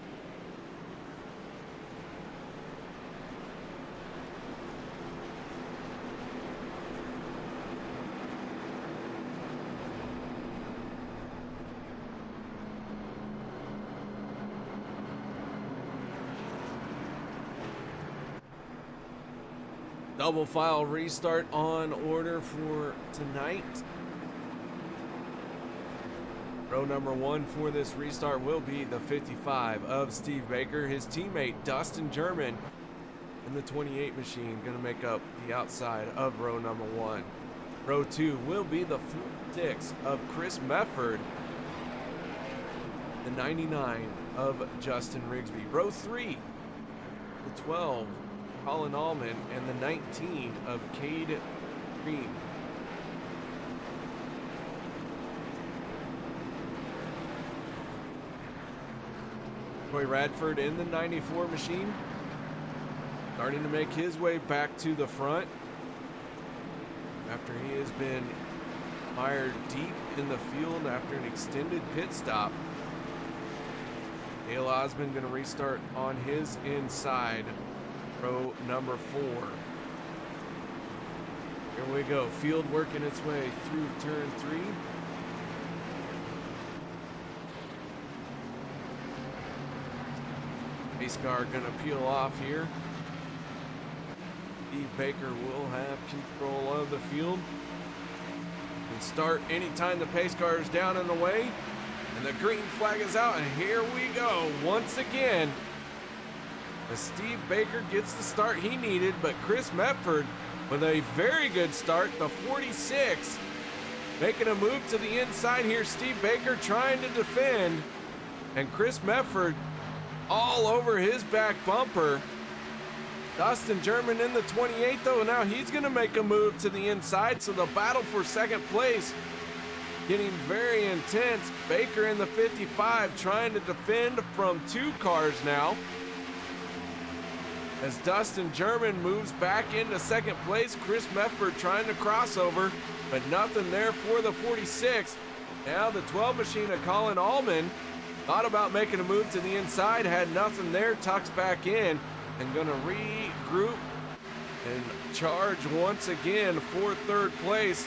Double file restart on order for tonight. Row number 1 for this restart will be the 55 of Steve Baker. His teammate Dustin German in the 28 machine going to make up the outside of row number 1. Row 2 will be the 46 of Chris Mefford, the 99 of Justin Rigsby. Row 3, the 12 Colin Allman, and the 19 of Cade Green. Troy Radford in the 94 machine. starting to make his way back to the front after he has been mired deep in the field after an extended pit stop. Dale Osmond going to restart on his inside, row number 4. Here we go, field working its way through turn 3. Pace car going to peel off here. Steve Baker will have control of the field. And start anytime the pace car is down and away. And the green flag is out, and here we go once again. As Steve Baker gets the start he needed, but Chris Metford with a very good start, the 46. Making a move to the inside here, Steve Baker trying to defend. And Chris Metford all over his back bumper. Dustin German in the 28 though, now he's gonna make a move to the inside, so the battle for second place getting very intense. Baker in the 55 trying to defend from 2 cars now. As Dustin German moves back into second place, Chris Metford trying to cross over, but nothing there for the 46. Now the 12 machine of Colin Allman thought about making a move to the inside, had nothing there, tucks back in, and gonna regroup and charge once again for third place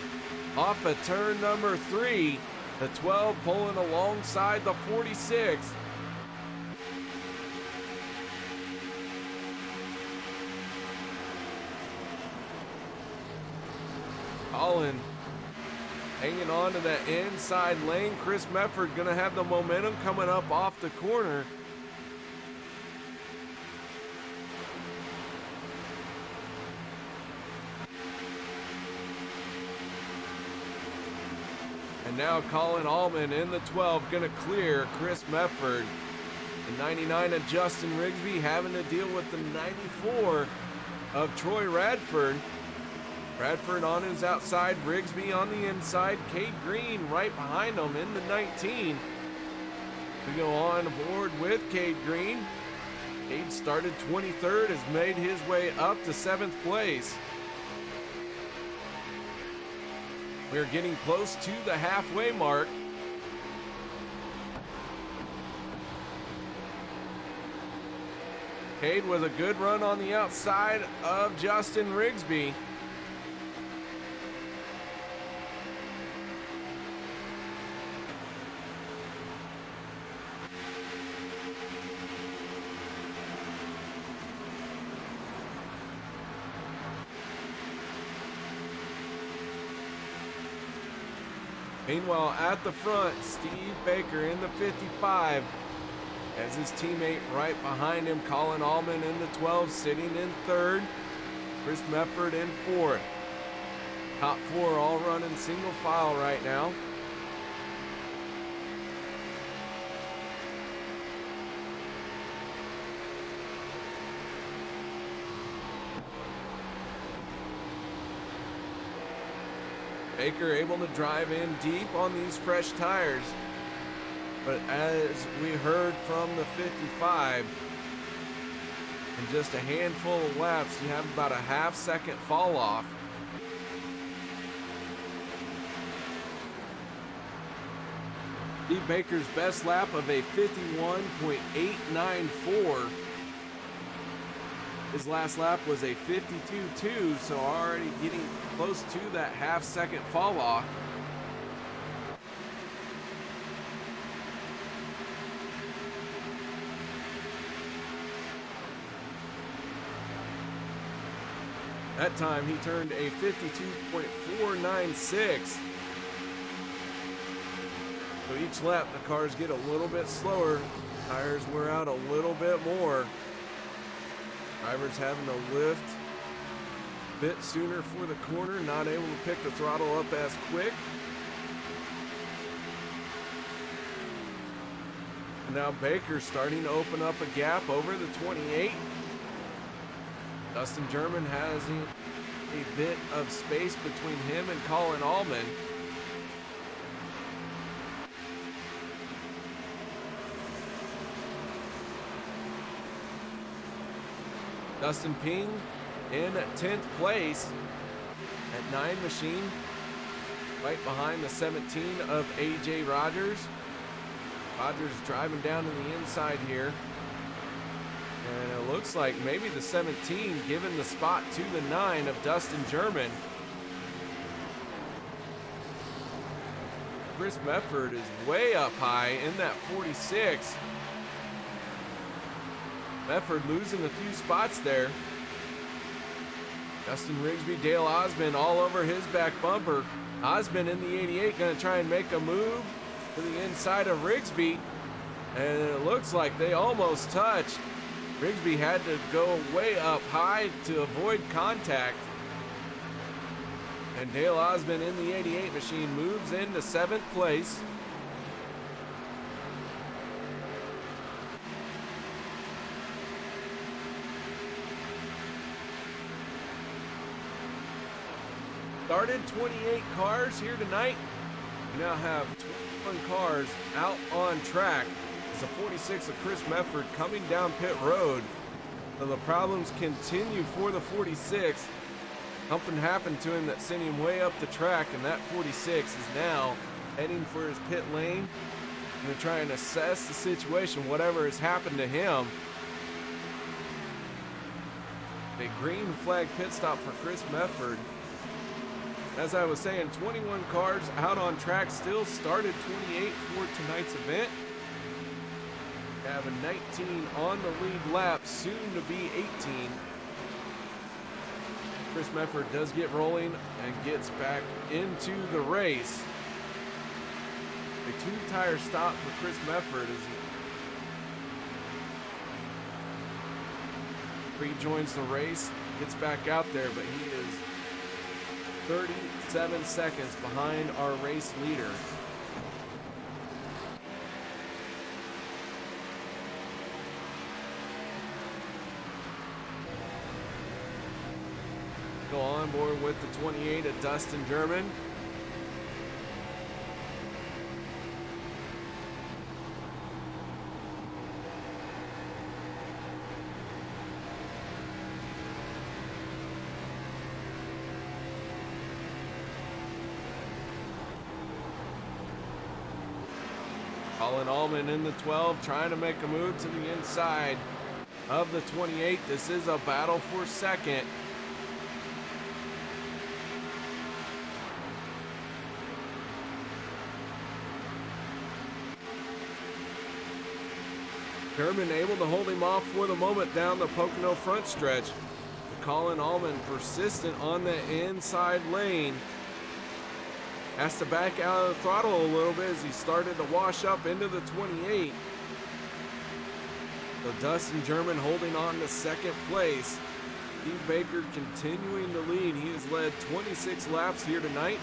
off of turn number 3. The 12 pulling alongside the 46. Colin hanging on to that inside lane. Chris Metford gonna have the momentum coming up off the corner. And now Colin Allman in the 12 gonna clear Chris Metford. The 99 of Justin Rigsby having to deal with the 94 of Troy Radford. Radford on his outside, Rigsby on the inside, Cade Green right behind him in the 19. We go on board with Cade Green. Cade started 23rd, has made his way up to 7th place. We're getting close to the halfway mark. Cade with a good run on the outside of Justin Rigsby. Meanwhile, at the front, Steve Baker in the 55 has his teammate right behind him, Colin Allman in the 12, sitting in 3rd. Chris Metford in 4th. Top 4 all running single file right now. Baker able to drive in deep on these fresh tires. But as we heard from the 55, in just a handful of laps, you have about a half-second fall off. Steve Baker's best lap of a 51.894. His last lap was a 52.2, so already getting close to that half-second fall off. That time he turned a 52.496. So each lap the cars get a little bit slower, tires wear out a little bit more. Drivers having to lift a bit sooner for the corner, not able to pick the throttle up as quick. And now Baker's starting to open up a gap over the 28. Dustin German has a bit of space between him and Colin Allman. Dustin Ping in 10th place at 9 machine, right behind the 17 of AJ Rogers. Rogers driving down to the inside here. And it looks like maybe the 17 giving the spot to the 9 of Dustin German. Chris Mefford is way up high in that 46. Mefford losing a few spots there. Justin Rigsby, Dale Osmond all over his back bumper. Osmond in the 88 gonna try and make a move to the inside of Rigsby. And it looks like they almost touched. Rigsby had to go way up high to avoid contact. And Dale Osmond in the 88 machine moves into 7th place. Started 28 cars here tonight. We now have 21 cars out on track. It's a 46 of Chris Mefford coming down pit road. So the problems continue for the 46. Something happened to him that sent him way up the track, and that 46 is now heading for his pit lane. Going to try and assess the situation, whatever has happened to him. A green flag pit stop for Chris Mefford. As I was saying, 21 cars out on track, still started 28 for tonight's event. We have a 19 on the lead lap, soon to be 18. Chris Mefford does get rolling and gets back into the race. A 2-tire stop for Chris Mefford as he rejoins the race, gets back out there, but he is 37 seconds behind our race leader. Go on board with the 28 of Dustin German. Colin Allman in the 12, trying to make a move to the inside of the 28. This is a battle for second. German able to hold him off for the moment down the Pocono front stretch. Colin Allman persistent on the inside lane. Has to back out of the throttle a little bit as he started to wash up into the 28. So Dustin German holding on to second place. Steve Baker continuing to lead. He has led 26 laps here tonight.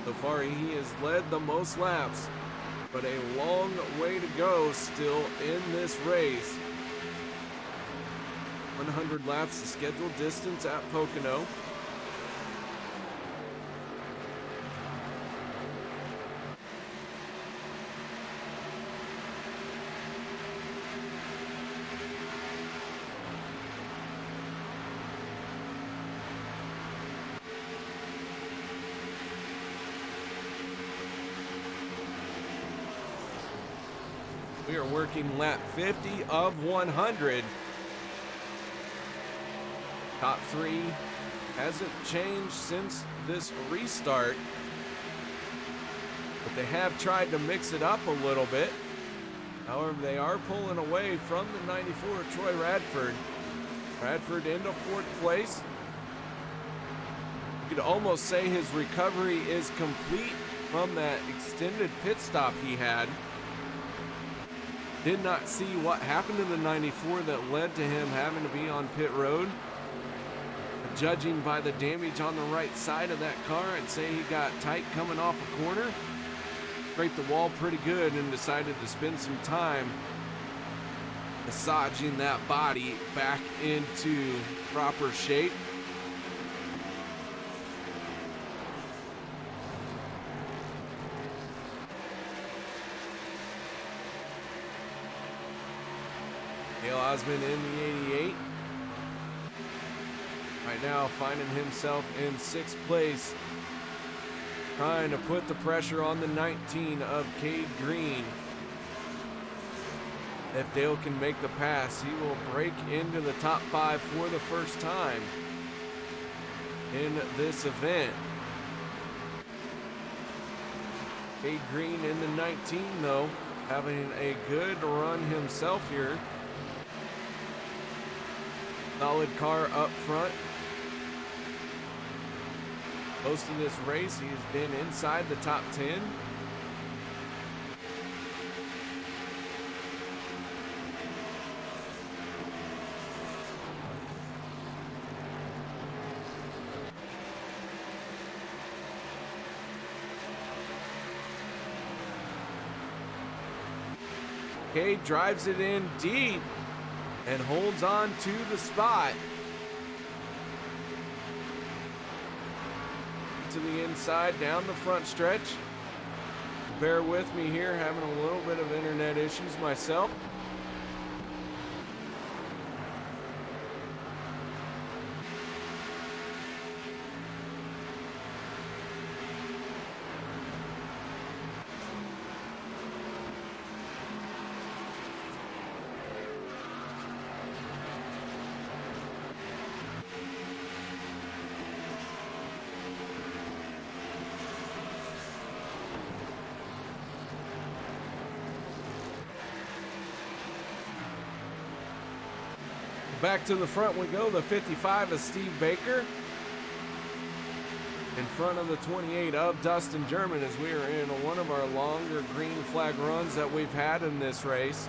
So far he has led the most laps, but a long way to go still in this race. 100 laps the scheduled distance at Pocono. We are working lap 50 of 100. Top 3 hasn't changed since this restart, but they have tried to mix it up a little bit. However, they are pulling away from the 94 Troy Radford. Radford into 4th place. You could almost say his recovery is complete from that extended pit stop he had. Did not see what happened to the 94 that led to him having to be on pit road. Judging by the damage on the right side of that car, I'd say he got tight coming off a corner. Scraped the wall pretty good and decided to spend some time massaging that body back into proper shape. Dale Osmond in the 88. Right now finding himself in 6th place, trying to put the pressure on the 19 of Cade Green. If Dale can make the pass, he will break into the top 5 for the first time in this event. Cade Green in the 19 though, having a good run himself here. Solid car up front. Most of this race, he has been inside the top 10. Cade drives it in deep and holds on to the spot. To the inside, down the front stretch. Bear with me here, having a little bit of internet issues myself. Back to the front we go. The 55 is Steve Baker. In front of the 28 of Dustin German, as we are in one of our longer green flag runs that we've had in this race.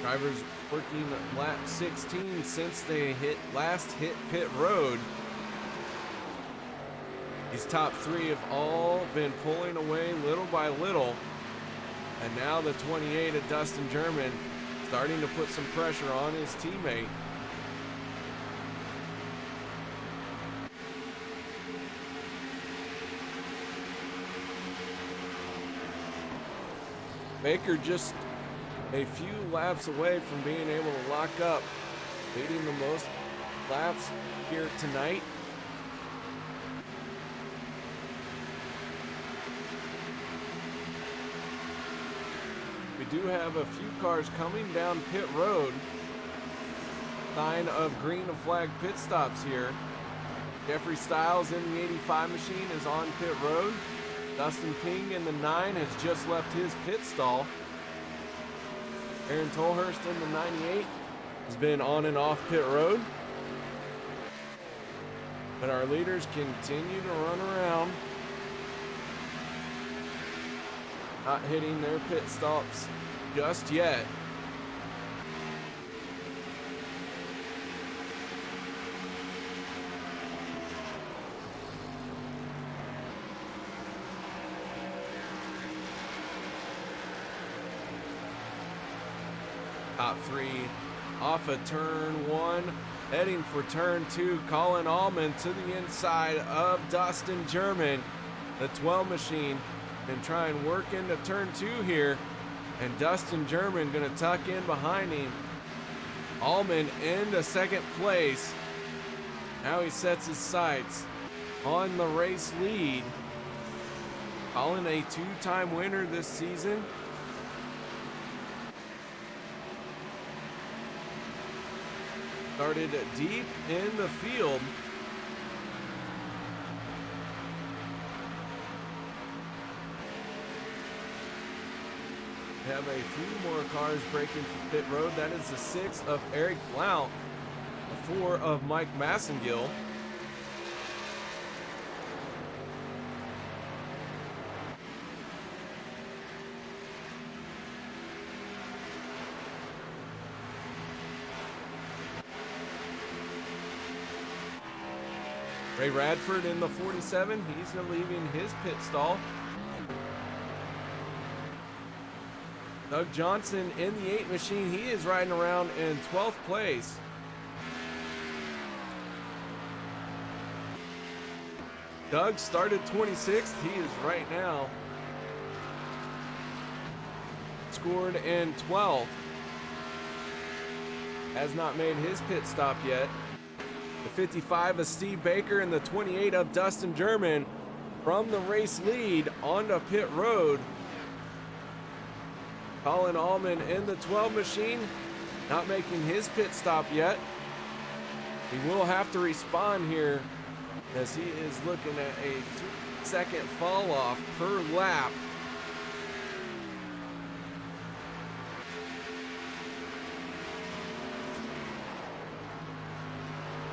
Drivers working lap 16 since they last hit pit road. These top 3 have all been pulling away little by little. And now the 28 of Dustin German starting to put some pressure on his teammate. Baker just a few laps away from being able to lock up, leading the most laps here tonight. We do have a few cars coming down pit road. Sign of green flag pit stops here. Jeffrey Stiles in the 85 machine is on pit road. Dustin Ping in the 9 has just left his pit stall. Aaron Tolhurst in the 98 has been on and off pit road. But our leaders continue to run around, not hitting their pit stops just yet. Top 3 off of turn 1, heading for turn 2. Colin Allman to the inside of Dustin German, the 12 machine, and try and work into turn 2 here. And Dustin German gonna tuck in behind him. Allman into second place. Now he sets his sights on the race lead. Colin, a 2-time winner this season. Started deep in the field. We have a few more cars breaking from pit road. That is the 6 of Eric Blount, the 4 of Mike Massengill. Ray Radford in the 47, he's leaving his pit stall. Doug Johnson in the 8 machine, he is riding around in 12th place. Doug started 26th, he is right now scored in 12th. has not made his pit stop yet. The 55 of Steve Baker and the 28 of Dustin German from the race lead onto pit road. Colin Allman in the 12 machine, not making his pit stop yet. He will have to respond here as he is looking at a 3-second fall off per lap.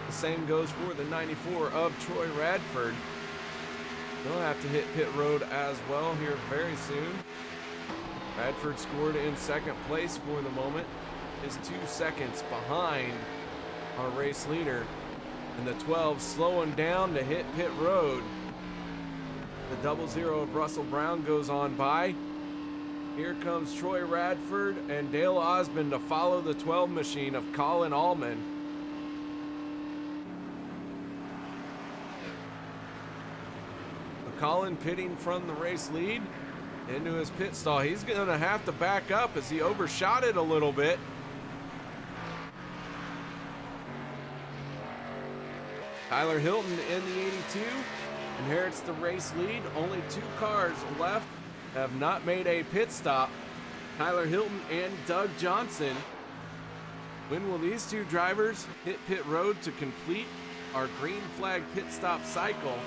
The same goes for the 94 of Troy Radford. They'll have to hit pit road as well here very soon. Radford scored in second place for the moment, is 2 seconds behind our race leader. And the 12 slowing down to hit pit road. The 00 of Russell Brown goes on by. Here comes Troy Radford and Dale Osmond to follow the 12 machine of Colin Allman. Colin pitting from the race lead into his pit stall. He's going to have to back up as he overshot it a little bit. Tyler Hilton in the 82 inherits the race lead. Only 2 cars left have not made a pit stop. Tyler Hilton and Doug Johnson. When will these 2 drivers hit pit road to complete our green flag pit stop cycle?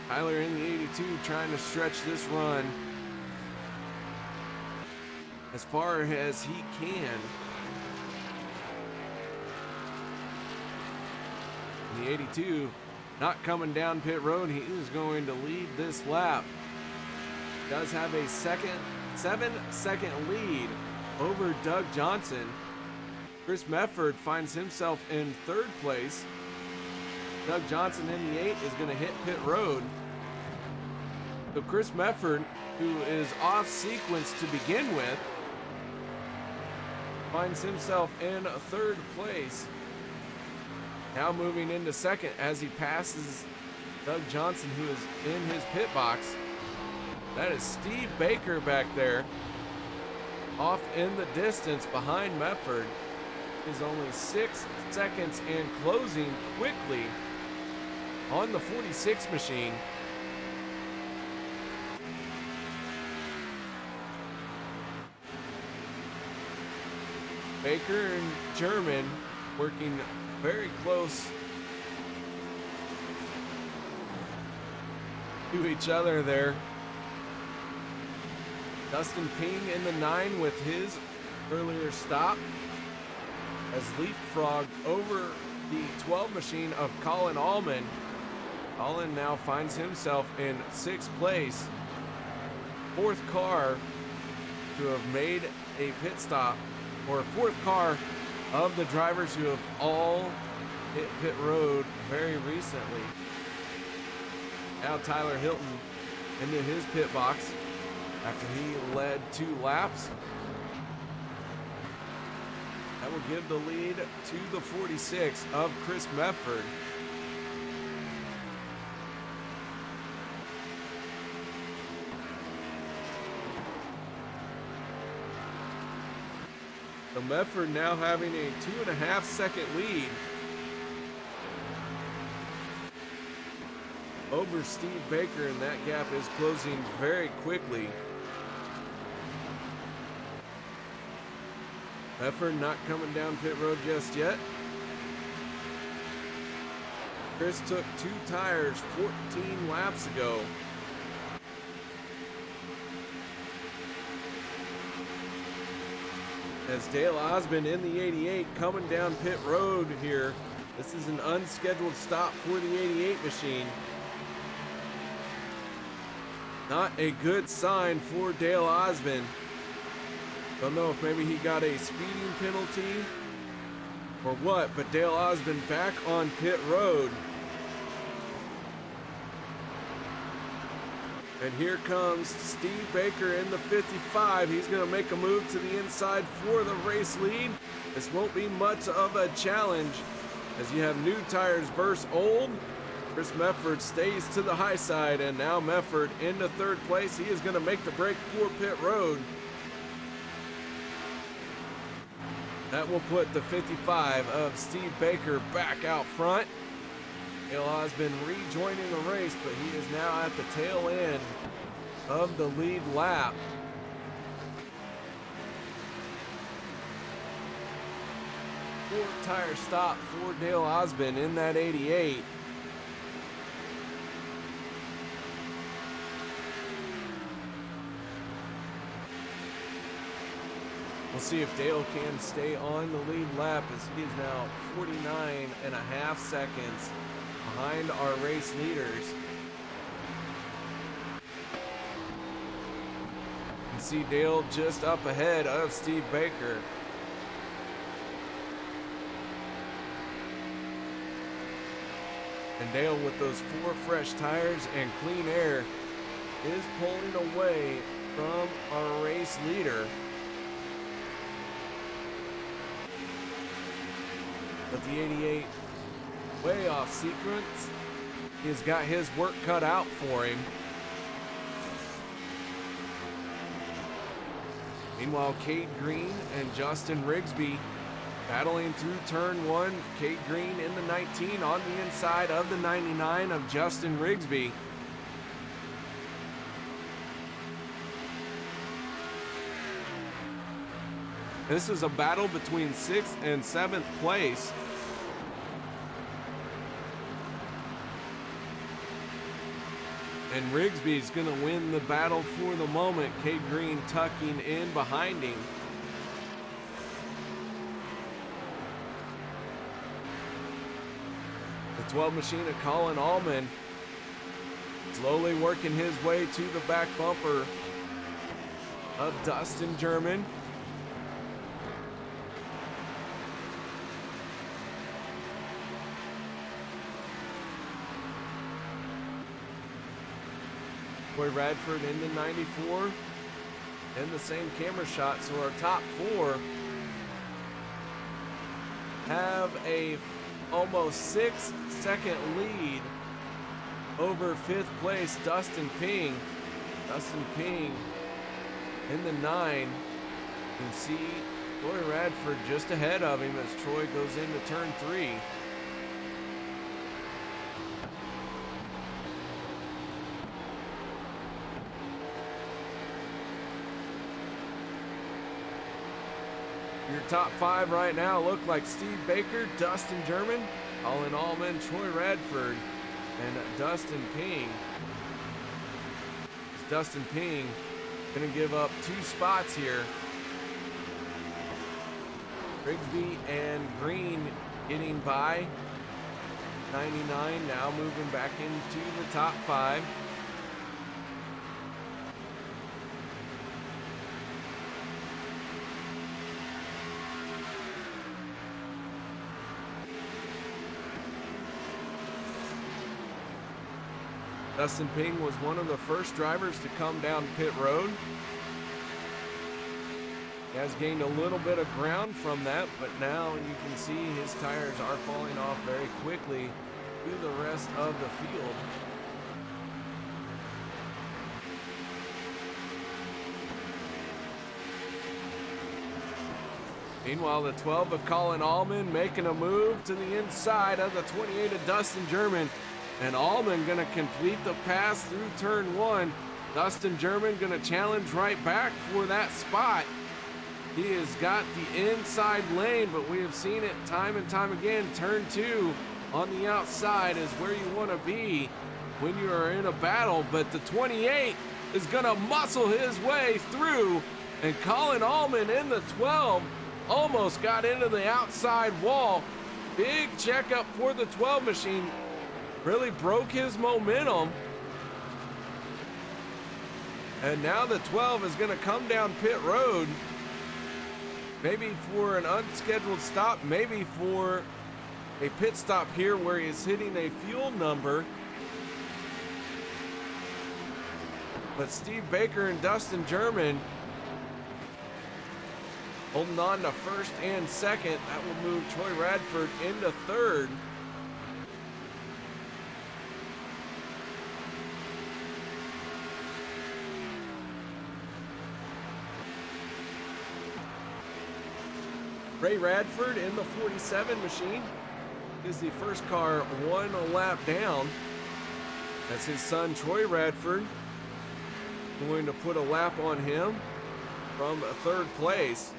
Tyler in the 82 trying to stretch this run as far as he can. In the 82 not coming down pit road. He is going to lead this lap. Does have a 7-second lead over Doug Johnson. Chris Mefford finds himself in 3rd place. Doug Johnson in the 8 is going to hit pit road. So Chris Mefford, who is off sequence to begin with, finds himself in 3rd place. Now moving into 2nd as he passes Doug Johnson, who is in his pit box. That is Steve Baker back there, off in the distance behind Mefford. Is only 6 seconds and closing quickly on the 46 machine. Baker and German working very close to each other there. Dustin Ping in the 9 with his earlier stop has leapfrogged over the 12 machine of Colin Allman. Colin now finds himself in 6th place, 4th car to have made a pit stop, or 4th car of the drivers who have all hit pit road very recently. Now Tyler Hilton into his pit box after he led 2 laps. That will give the lead to the 46 of Chris Mefford. So Mefford now having a 2.5-second lead over Steve Baker, and that gap is closing very quickly. Mefford not coming down pit road just yet. Chris took 2 tires 14 laps ago. As Dale Osmond in the 88 coming down pit road here. This is an unscheduled stop for the 88 machine. Not a good sign for Dale Osmond. Don't know if maybe he got a speeding penalty or what, but Dale Osmond back on pit road. And here comes Steve Baker in the 55. He's going to make a move to the inside for the race lead. This won't be much of a challenge as you have new tires versus old. Chris Mefford stays to the high side, and now Mefford into third place. He is going to make the break for pit road. That will put the 55 of Steve Baker back out front. Dale Osmond rejoining the race, but he is now at the tail end of the lead lap. Fourth tire stop for Dale Osmond in that 88. We'll see if Dale can stay on the lead lap, as he is now 49.5 seconds behind our race leaders. You can see Dale just up ahead of Steve Baker. And Dale, with those 4 fresh tires and clean air, is pulling away from our race leader. But the 88 way off sequence. He's got his work cut out for him. Meanwhile, Cade Green and Justin Rigsby battling through turn 1. Cade Green in the 19 on the inside of the 99 of Justin Rigsby. This is a battle between 6th and 7th place. And Rigsby's gonna win the battle for the moment. Cade Green tucking in behind him. The 12 machine of Colin Allman slowly working his way to the back bumper of Dustin German. Troy Radford in the 94 and the same camera shot. So our top 4 have a almost 6-second lead over 5th place Dustin Ping. Dustin Ping in the 9. You can see Troy Radford just ahead of him as Troy goes into turn 3. Your top 5 right now look like Steve Baker, Dustin German, Colin Allman, Troy Radford, and Dustin Ping. Dustin Ping gonna give up 2 spots here. Rigsby and Green getting by. 99 now moving back into the top 5. Dustin Ping was one of the first drivers to come down pit road. He has gained a little bit of ground from that, but now you can see his tires are falling off very quickly to the rest of the field. Meanwhile, the 12 of Colin Allman making a move to the inside of the 28 of Dustin German. And Allman gonna complete the pass through turn 1. Dustin German gonna challenge right back for that spot. He has got the inside lane, but we have seen it time and time again. Turn 2 on the outside is where you wanna be when you are in a battle, but the 28 is gonna muscle his way through, and Colin Allman in the 12 almost got into the outside wall. Big checkup for the 12 machine. Really broke his momentum. And now the 12 is going to come down pit road. Maybe for an unscheduled stop, maybe for a pit stop here where he's hitting a fuel number. But Steve Baker and Dustin German holding on to first and second. That will move Troy Radford into third. Ray Radford in the 47 machine is the first car 1 lap down. That's his son Troy Radford going to put a lap on him from 3rd place.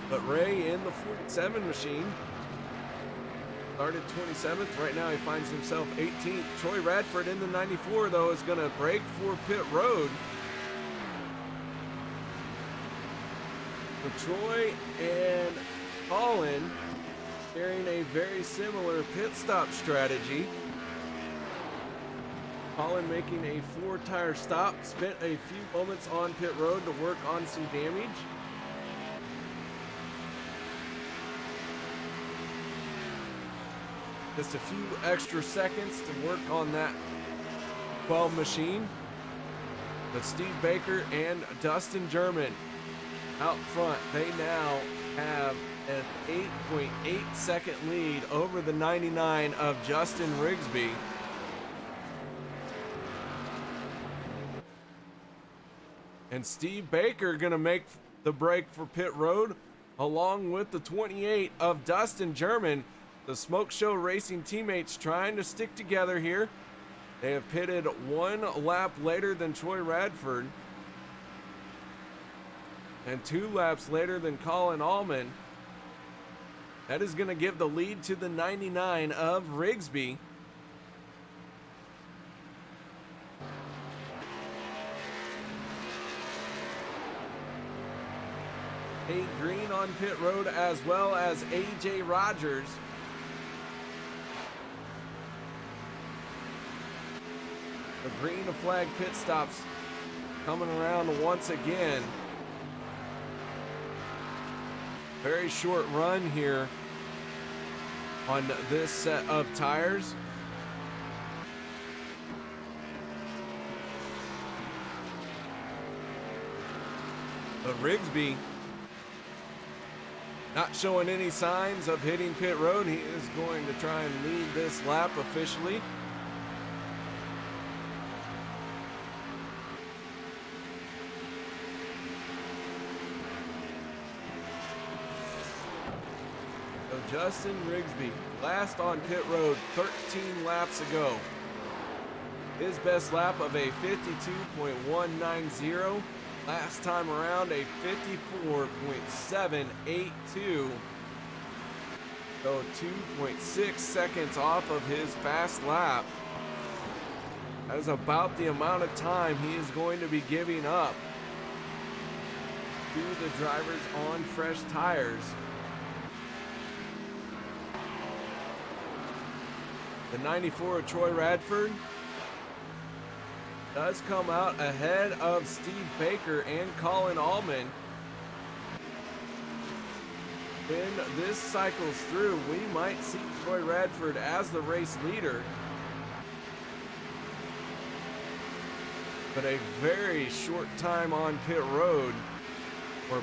But Ray in the 47 machine started 27th. Right now he finds himself 18th. Troy Radford in the 94 though is going to break for pit road. So Troy and Colin carrying a very similar pit stop strategy. Colin making a 4-tire stop, spent a few moments on pit road to work on some damage. Just a few extra seconds to work on that 12 machine. But Steve Baker and Dustin German out front, they now have an 8.8 second lead over the 99 of Justin Rigsby. And Steve Baker gonna make the break for pit road along with the 28 of Dustin German. The Smoke Show Racing teammates trying to stick together here. They have pitted 1 lap later than Troy Radford and 2 laps later than Colin Allman. That is going to give the lead to the 99 of Rigsby. Nate Green on pit road as well as AJ Rogers. The green flag pit stops coming around once again. Very short run here on this set of tires. But Rigsby not showing any signs of hitting pit road. He is going to try and lead this lap officially. So Justin Rigsby, last on pit road 13 laps ago. His best lap of a 52.190. Last time around a 54.782. So 2.6 seconds off of his fast lap. That is about the amount of time he is going to be giving up to the drivers on fresh tires. The 94 of Troy Radford does come out ahead of Steve Baker and Colin Allman. When this cycles through, we might see Troy Radford as the race leader. But a very short time on pit road, or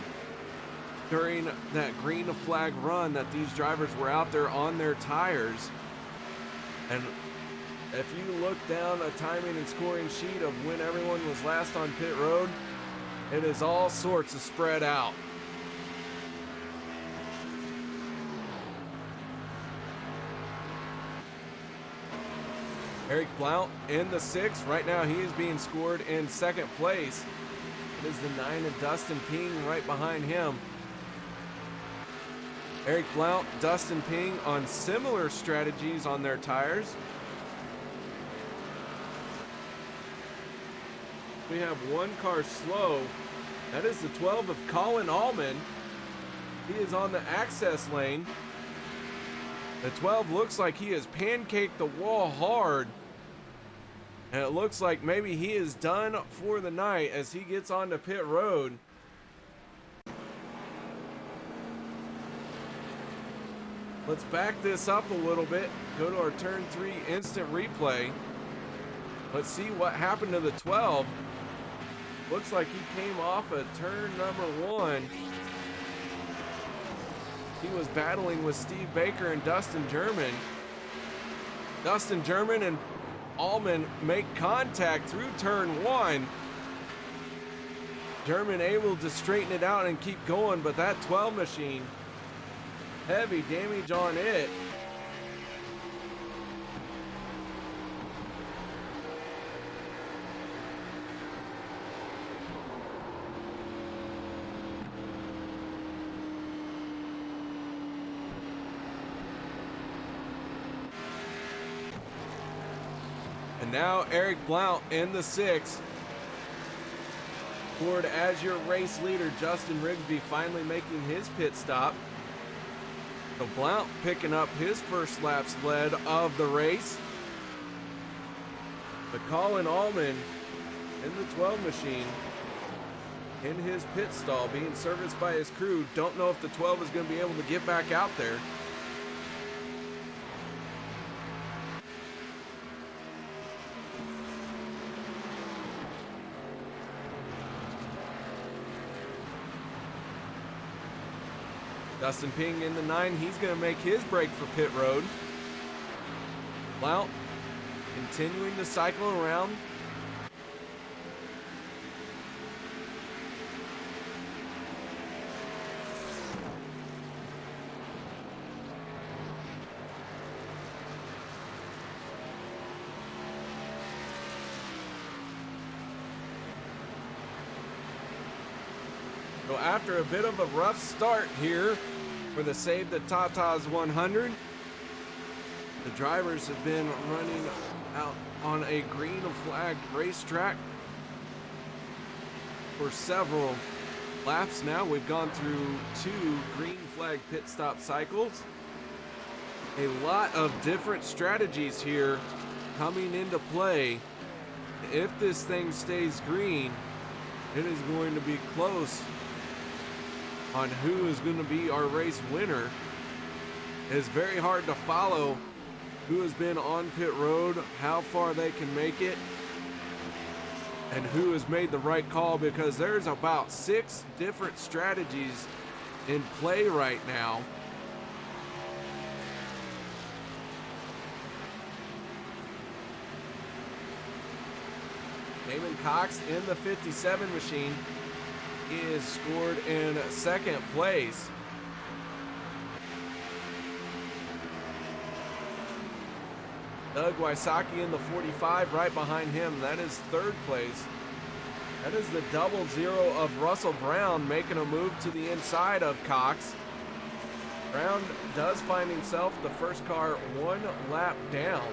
during that green flag run, that these drivers were out there on their tires. And if you look down a timing and scoring sheet of when everyone was last on pit road, it is all sorts of spread out. Eric Blount in the 6th. Right now he is being scored in 2nd place. It is the 9 of Dustin Ping right behind him. Eric Blount, Dustin Ping on similar strategies on their tires. We have one car slow. That is the 12 of Colin Allman. He is on the access lane. The 12 looks like he has pancaked the wall hard. And it looks like maybe he is done for the night as he gets onto pit road. Let's back this up a little bit. Go to our turn 3 instant replay. Let's see what happened to the 12. Looks like he came off at turn number 1. He was battling with Steve Baker and Dustin German. Dustin German and Allman make contact through turn 1. German able to straighten it out and keep going, but that 12 machine, heavy damage on it. And now Eric Blount in the 6. Ford as your race leader, Justin Rigsby finally making his pit stop. So Blount picking up his first lap's lead of the race. But Colin Allman in the 12 machine in his pit stall being serviced by his crew. Don't know if the 12 is going to be able to get back out there. Dustin Ping in the 9, he's going to make his break for pit road. Blount continuing to cycle around. So after a bit of a rough start here for the Save the Tatas 100, the drivers have been running out on a green flag racetrack for several laps now. We've gone through 2 green flag pit stop cycles. A lot of different strategies here coming into play. If this thing stays green, it is going to be close on who is going to be our race winner. It's very hard to follow who has been on pit road, how far they can make it, and who has made the right call, because there's about 6 different strategies in play right now. Damon Cox in the 57 machine is scored in 2nd place. Doug Wysocki in the 45 right behind him. That is 3rd place. That is the 00 of Russell Brown making a move to the inside of Cox. Brown does find himself the first car 1 lap down.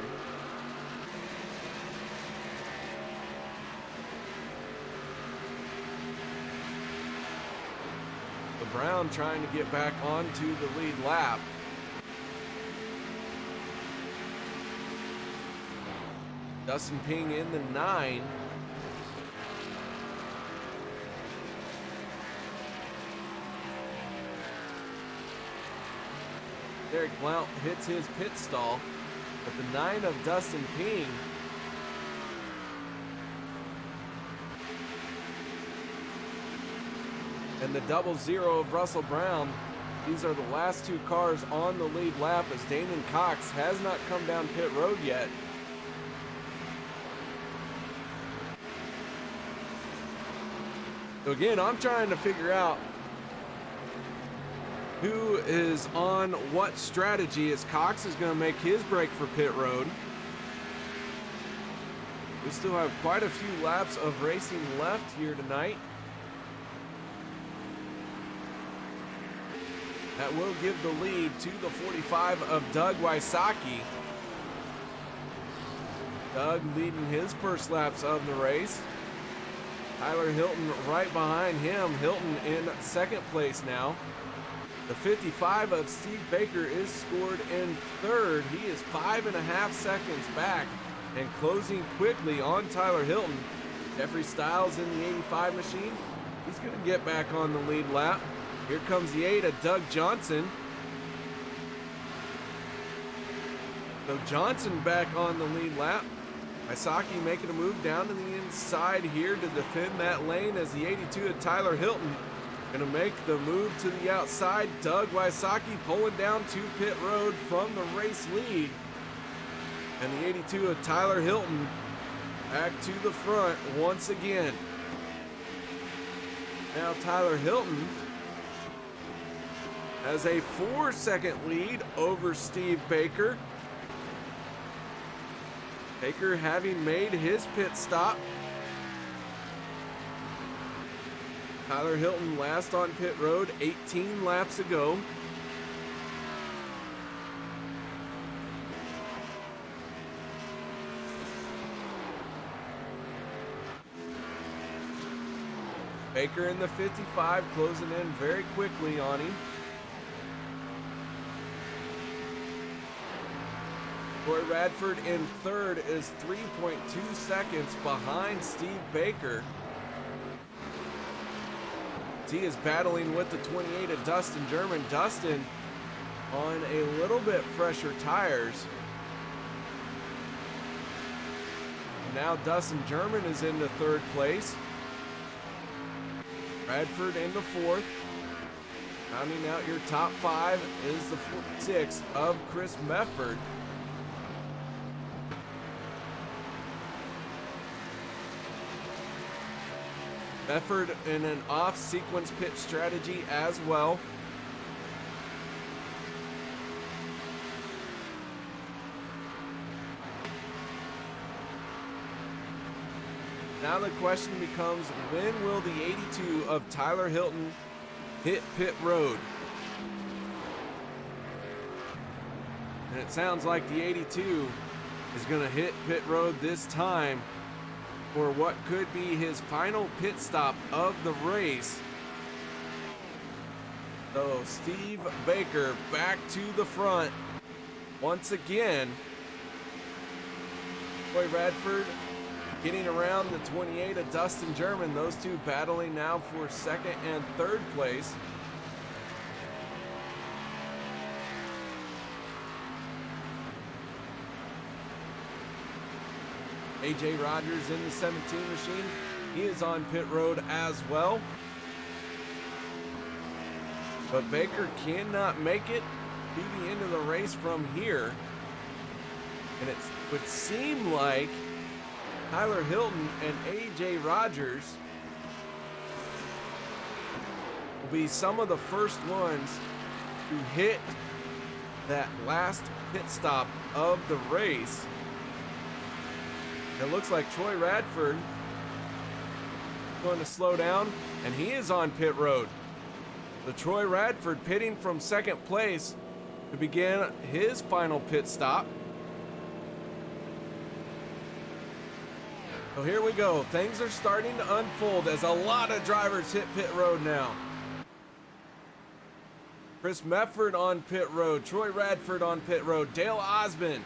Brown trying to get back onto the lead lap. Dustin Ping in the 9. Derek Blount hits his pit stall, but the 9 of Dustin Ping and the 00 of Russell Brown. These are the last 2 cars on the lead lap, as Damon Cox has not come down pit road yet. So again, I'm trying to figure out who is on what strategy, as Cox is going to make his break for pit road. We still have quite a few laps of racing left here tonight. That will give the lead to the 45 of Doug Wysocki. Doug leading his first laps of the race. Tyler Hilton right behind him. Hilton in 2nd place now. The 55 of Steve Baker is scored in 3rd. He is 5.5 seconds back and closing quickly on Tyler Hilton. Jeffrey Stiles in the 85 machine. He's going to get back on the lead lap. Here comes the 8 of Doug Johnson. So Johnson back on the lead lap. Wysocki making a move down to the inside here to defend that lane, as the 82 of Tyler Hilton going to make the move to the outside. Doug Wysocki pulling down to pit road from the race lead. And the 82 of Tyler Hilton back to the front once again. Now Tyler Hilton has a 4-second lead over Steve Baker. Baker having made his pit stop. Tyler Hilton last on pit road 18 laps ago. Baker in the 55 closing in very quickly on him. Troy Radford in third is 3.2 seconds behind Steve Baker. He is battling with the 28 of Dustin German. Dustin on a little bit fresher tires. Now Dustin German is into third place. Radford into fourth. Rounding out your top five is the 46 of Chris Mefford. Mefford in an off-sequence pit strategy as well. Now the question becomes, when will the 82 of Tyler Hilton hit pit road? And it sounds like the 82 is going to hit pit road this time for what could be his final pit stop of the race. So Steve Baker back to the front once again. Troy Radford getting around the 28 of Dustin German. Those two battling now for second and third place. AJ Rogers in the 17 machine. He is on pit road as well. But Baker cannot make it to the end of the race from here. And it would seem like Tyler Hilton and AJ Rogers will be some of the first ones to hit that last pit stop of the race. It looks like Troy Radford going to slow down, and he is on pit road. The Troy Radford pitting from second place to begin his final pit stop. So here we go. Things are starting to unfold as a lot of drivers hit pit road now. Chris Mefford on pit road. Troy Radford on pit road. Dale Osmond.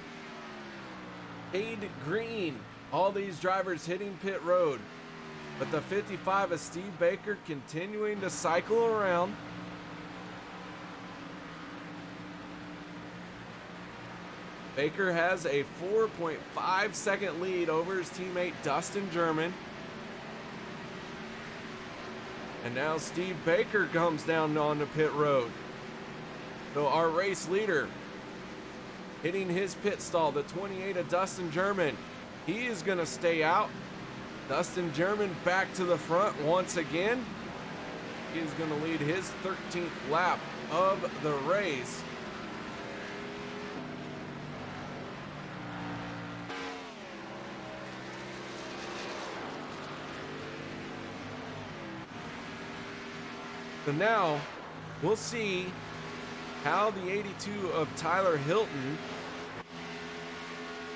Cade Green. All these drivers hitting pit road. But the 55 of Steve Baker continuing to cycle around. Baker has a 4.5 second lead over his teammate Dustin German. And now Steve Baker comes down onto pit road. So our race leader hitting his pit stall, the 28 of Dustin German. He is going to stay out. Dustin German back to the front once again. He is going to lead his 13th lap of the race. So now we'll see how the 82 of Tyler Hilton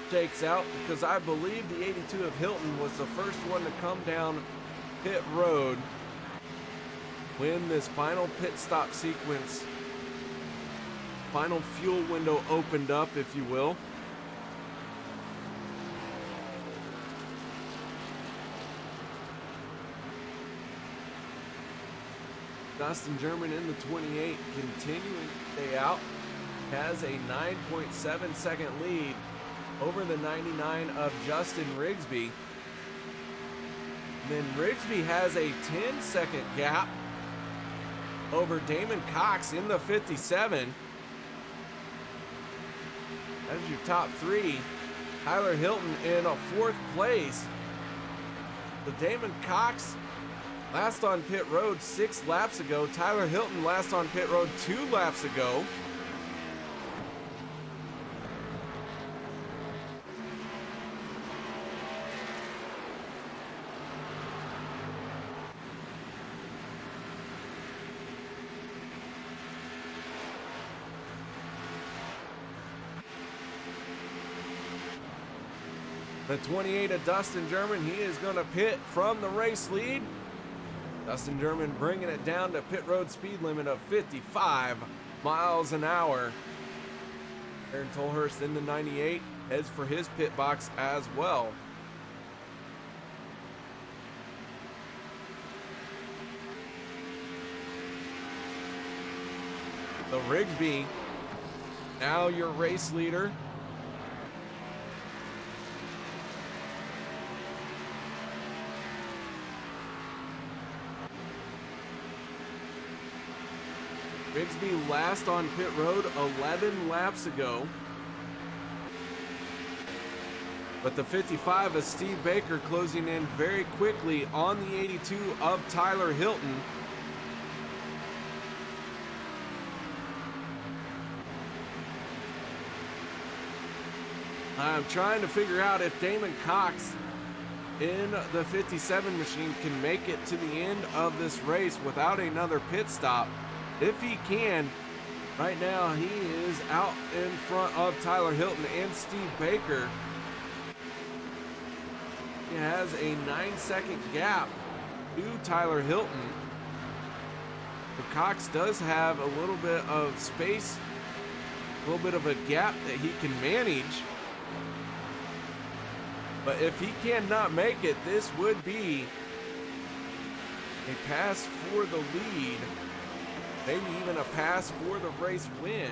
shakes out, because I believe the 82 of Hilton was the first one to come down pit road when this final pit stop sequence, final fuel window opened up, if you will. Dustin German in the 28 continuing to stay out, has a 9.7 second lead over the 99 of Justin Rigsby. And then Rigsby has a 10-second gap over Damon Cox in the 57. That's your top three. Tyler Hilton in a fourth place. The Damon Cox last on pit road 6 laps ago. Tyler Hilton last on pit road 2 laps ago. The 28 of Dustin German, he is going to pit from the race lead. Dustin German bringing it down to pit road speed limit of 55 miles an hour. Aaron Tolhurst in the 98 heads for his pit box as well. So Rigsby, now your race leader. Rigsby last on pit road 11 laps ago. But the 55 of Steve Baker closing in very quickly on the 82 of Tyler Hilton. I'm trying to figure out if Damon Cox in the 57 machine can make it to the end of this race without another pit stop. If he can, right now he is out in front of Tyler Hilton and Steve Baker. He has a 9-second gap to Tyler Hilton. But Cox does have a little bit of space, a little bit of a gap that he can manage. But if he cannot make it, this would be a pass for the lead. Maybe even a pass for the race win.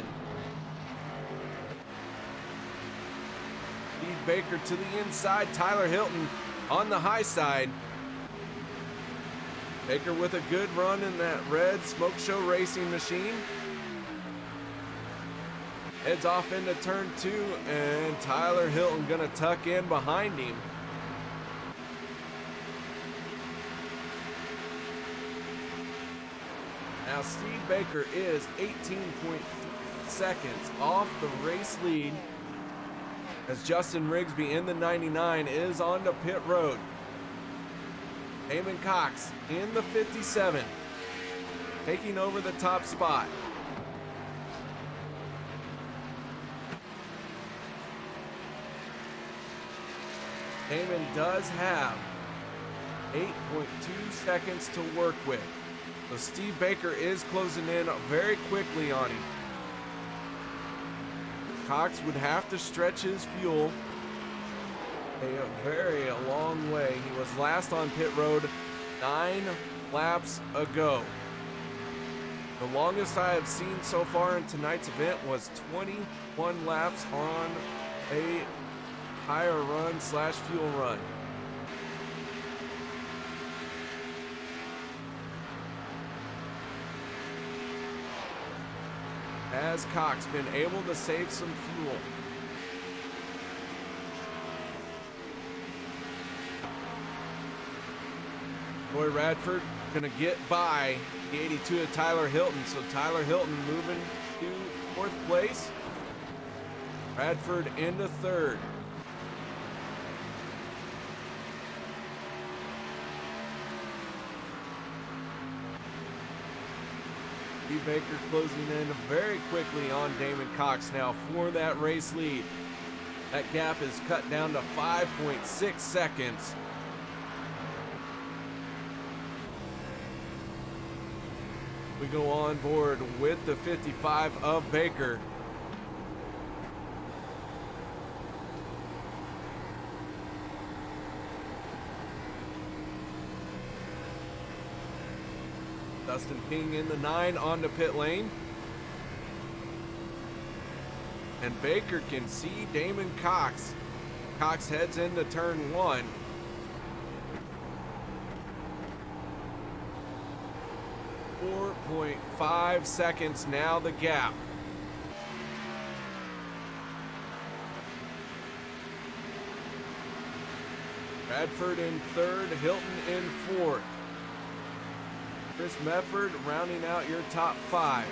Steve Baker to the inside. Tyler Hilton on the high side. Baker with a good run in that red Smoke Show Racing machine. Heads off into turn 2, and Tyler Hilton gonna tuck in behind him. Now Steve Baker is 18.3 seconds off the race lead as Justin Rigsby in the 99 is on to pit road. Damon Cox in the 57, taking over the top spot. Damon does have 8.2 seconds to work with. So Steve Baker is closing in very quickly on him. Cox would have to stretch his fuel a very long way. He was last on pit road 9 laps ago. The longest I have seen so far in tonight's event was 21 laps on a tire run / fuel run. Has Cox been able to save some fuel? Roy Radford gonna get by the 82 of Tyler Hilton. So Tyler Hilton moving to 4th place. Radford into 3rd. Steve Baker closing in very quickly on Damon Cox now for that race lead. That gap is cut down to 5.6 seconds. We go on board with the 55 of Baker. Dustin King in the 9 onto pit lane. And Baker can see Damon Cox. Cox heads into turn 1. .5 seconds now the gap. Radford in 3rd, Hilton in 4th. Chris Mefford rounding out your top 5.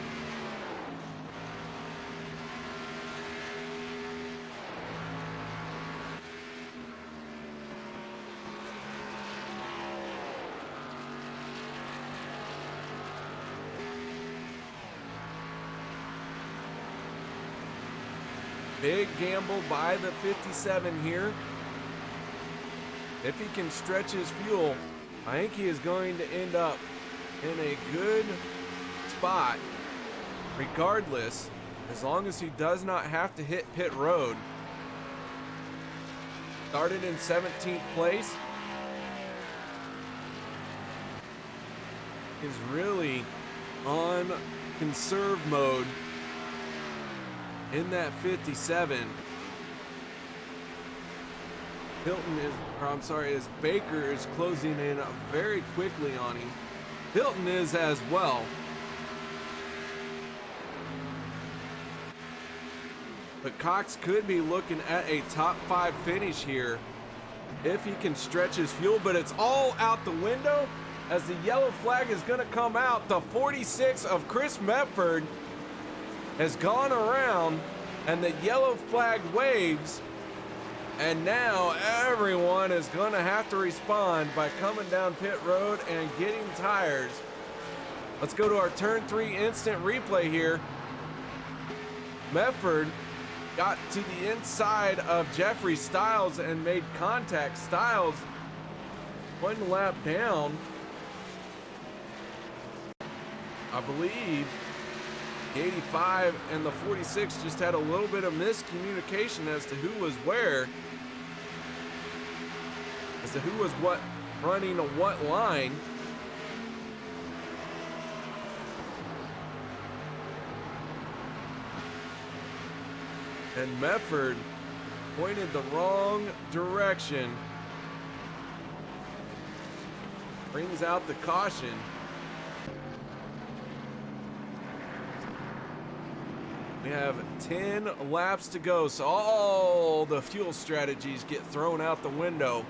Big gamble by the 57 here. If he can stretch his fuel, I think he is going to end up in a good spot regardless, as long as he does not have to hit pit road. Started in 17th place. Is really on conserve mode in that 57. As Baker is closing in very quickly on him. Hilton is as well. But Cox could be looking at a top 5 finish here if he can stretch his fuel, but it's all out the window as the yellow flag is going to come out. The 46 of Chris Mefford has gone around and the yellow flag waves, and now everyone is going to have to respond by coming down pit road and getting tires. Let's go to our turn 3 instant replay here. Mefford got to the inside of Jeffrey Stiles and made contact. Stiles 1 lap down. I believe the 85 and the 46 just had a little bit of miscommunication as to who was where, as to who was what running a what line. And Mefford pointed the wrong direction. Brings out the caution. We have 10 laps to go, so all the fuel strategies get thrown out the window.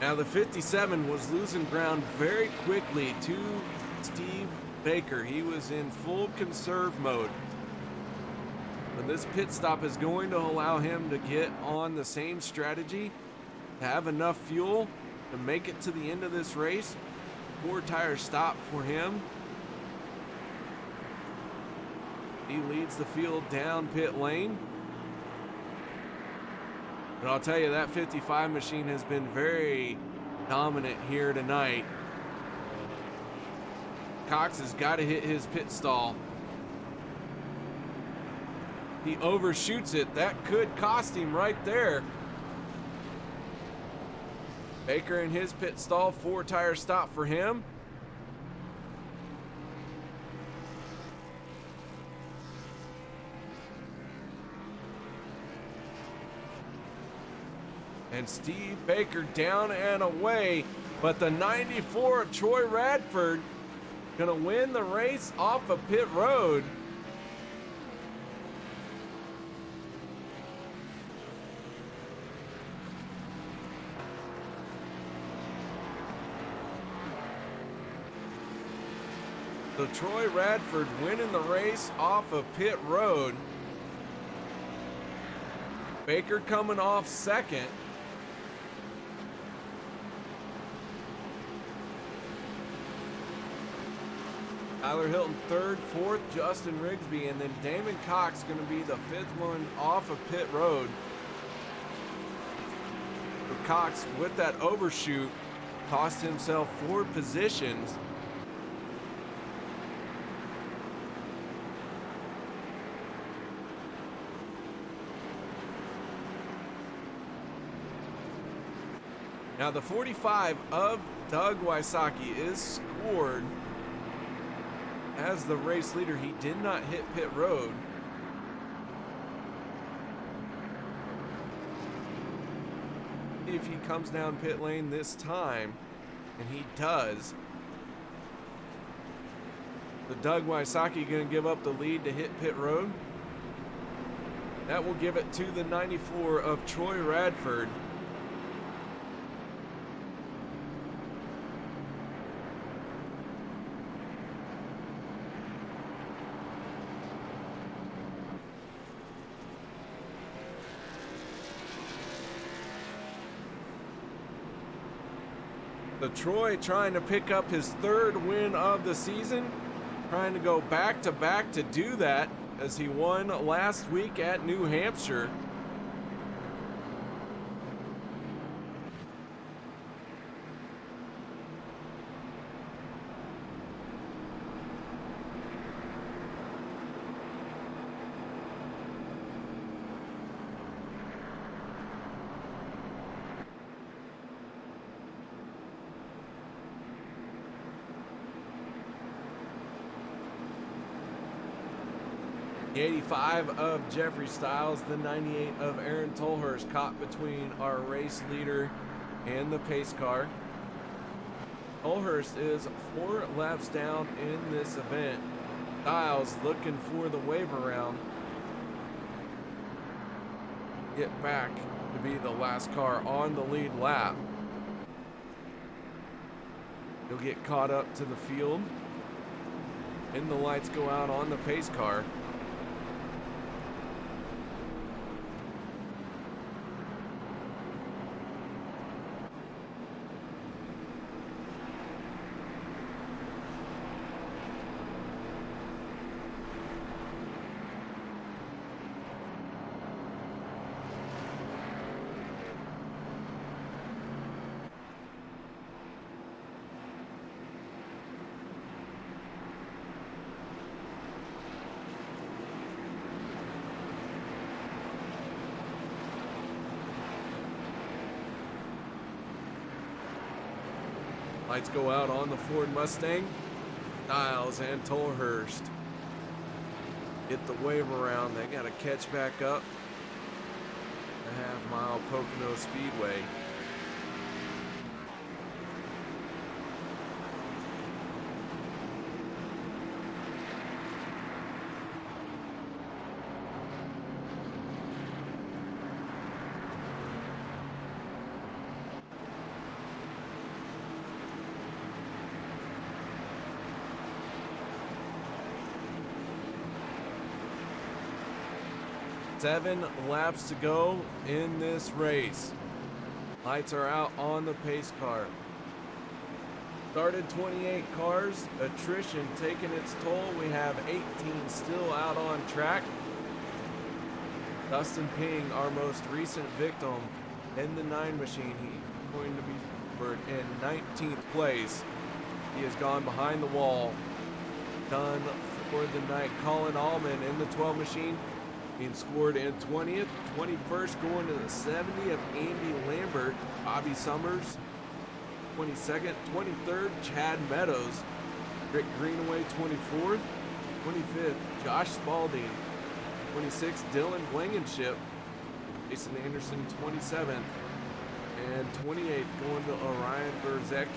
Now the 57 was losing ground very quickly to Steve Baker. He was in full conserve mode. And this pit stop is going to allow him to get on the same strategy, to have enough fuel to make it to the end of this race. 4 tire stop for him. He leads the field down pit lane. But I'll tell you, that 55 machine has been very dominant here tonight. Cox has got to hit his pit stall. He overshoots it. That could cost him right there. Baker in his pit stall, 4 tire stop for him. And Steve Baker down and away, but the 94 of Troy Radford gonna win the race off of pit road. So Troy Radford winning the race off of pit road. Baker coming off second. Tyler Hilton third, fourth, Justin Rigsby, and then Damon Cox going to be the 5th one off of pit road. But Cox, with that overshoot, cost himself 4 positions. Now the 45 of Doug Wysocki is scored as the race leader. He did not hit pit road. See if he comes down pit lane this time, and he does. So Doug Wysocki going to give up the lead to hit pit road. That will give it to the 94 of Troy Radford. So Troy trying to pick up his third win of the season, trying to go back to do that as he won last week at New Hampshire. The 85 of Jeffrey Stiles, the 98 of Aaron Tolhurst, caught between our race leader and the pace car. Tolhurst is 4 laps down in this event. Stiles looking for the wave around. Get back to be the last car on the lead lap. He'll get caught up to the field. And the lights go out on the pace car. Lights go out on the Ford Mustang. Stiles and Tolhurst get the wave around. They got to catch back up. The half-mile Pocono Speedway. Seven laps to go in this race. Lights are out on the pace car. Started 28 cars, attrition taking its toll. We have 18 still out on track. Dustin Ping, our most recent victim in the 9 machine. He's going to be scored in 19th place. He has gone behind the wall. Done for the night. Colin Allman in the 12 machine, being scored in 20th. 21st going to the 70 of Andy Lambert. Bobby Summers, 22nd. 23rd, Chad Meadows. Rick Greenaway, 24th. 25th, Josh Spalding. 26th, Dylan Blankenship. Jason Anderson, 27th. And 28th going to Orion Berzecki.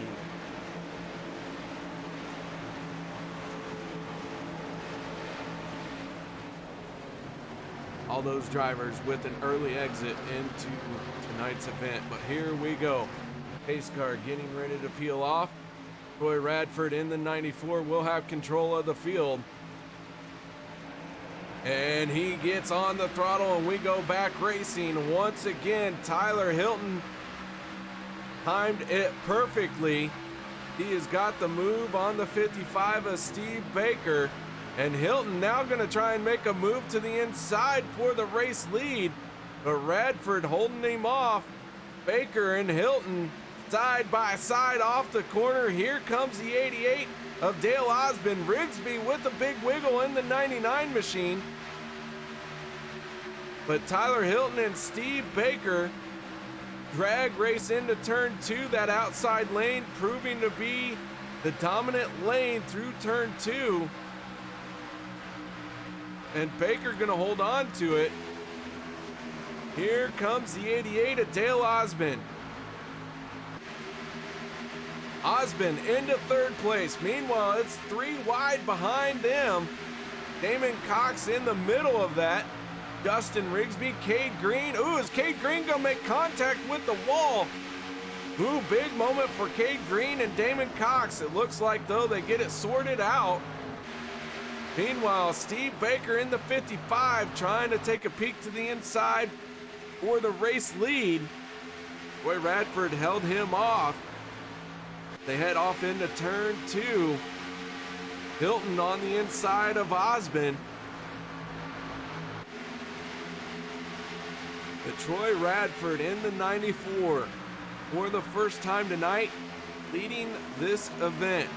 All those drivers with an early exit into tonight's event. But here we go. Pace car getting ready to peel off. Troy Radford in the 94 will have control of the field. And he gets on the throttle and we go back racing. Once again, Tyler Hilton timed it perfectly. He has got the move on the 55 of Steve Baker. And Hilton now going to try and make a move to the inside for the race lead. But Radford holding him off. Baker and Hilton side by side off the corner. Here comes the 88 of Dale Osmond. Rigsby with a big wiggle in the 99 machine. But Tyler Hilton and Steve Baker drag race into turn 2, that outside lane proving to be the dominant lane through turn 2. And Baker gonna hold on to it. Here comes the 88 of Dale Osmond. Osmond into third place. Meanwhile, it's 3 wide behind them. Damon Cox in the middle of that. Dustin Rigsby, Cade Green. Ooh, is Cade Green gonna make contact with the wall? Ooh, big moment for Cade Green and Damon Cox. It looks like, though, they get it sorted out. Meanwhile, Steve Baker in the 55 trying to take a peek to the inside for the race lead. Roy Radford held him off. They head off into turn 2. Hilton on the inside of Osmond. But Troy Radford in the 94 for the first time tonight, leading this event.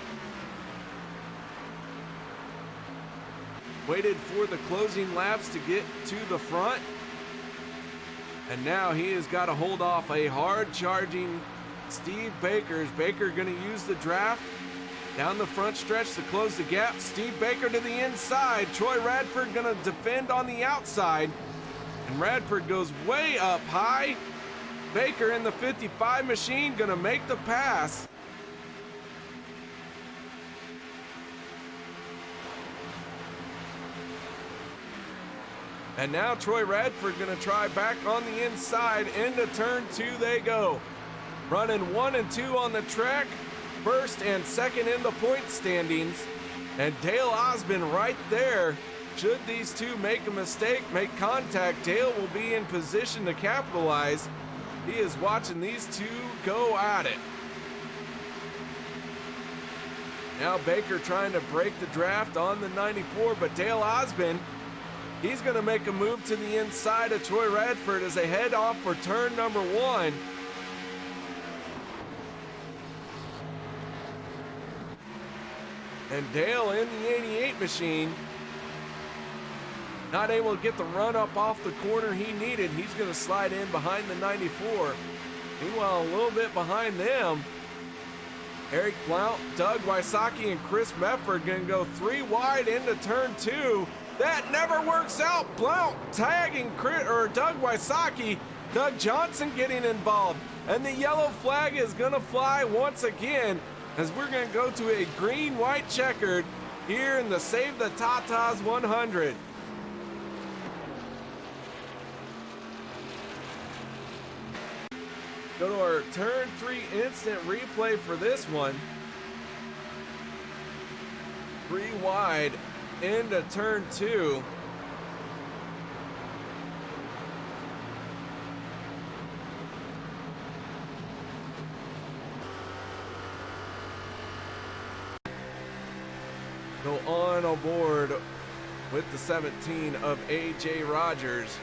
Waited for the closing laps to get to the front. And now he has got to hold off a hard charging Steve Baker. Is Baker going to use the draft down the front stretch to close the gap? Steve Baker to the inside. Troy Radford going to defend on the outside. And Radford goes way up high. Baker in the 55 machine going to make the pass. And now Troy Radford going to try back on the inside. Into turn 2 they go. Running 1 and 2 on the track. First and second in the point standings. And Dale Osmond right there. Should these two make a mistake, make contact, Dale will be in position to capitalize. He is watching these two go at it. Now Baker trying to break the draft on the 94, but Dale Osmond, he's going to make a move to the inside of Troy Radford as they head off for turn number 1. And Dale in the 88 machine, not able to get the run up off the corner he needed. He's going to slide in behind the 94. Meanwhile, a little bit behind them, Eric Blount, Doug Wysocki, and Chris Mefford going to go 3 wide into turn 2. That never works out. Blount tagging Doug Wysocki. Doug Johnson getting involved. And the yellow flag is going to fly once again as we're going to go to a green-white checkered here in the Save the Tatas 100. Go to our turn 3 instant replay for this one. 3 wide into turn 2. Go on aboard with the 17 of A.J. Rogers.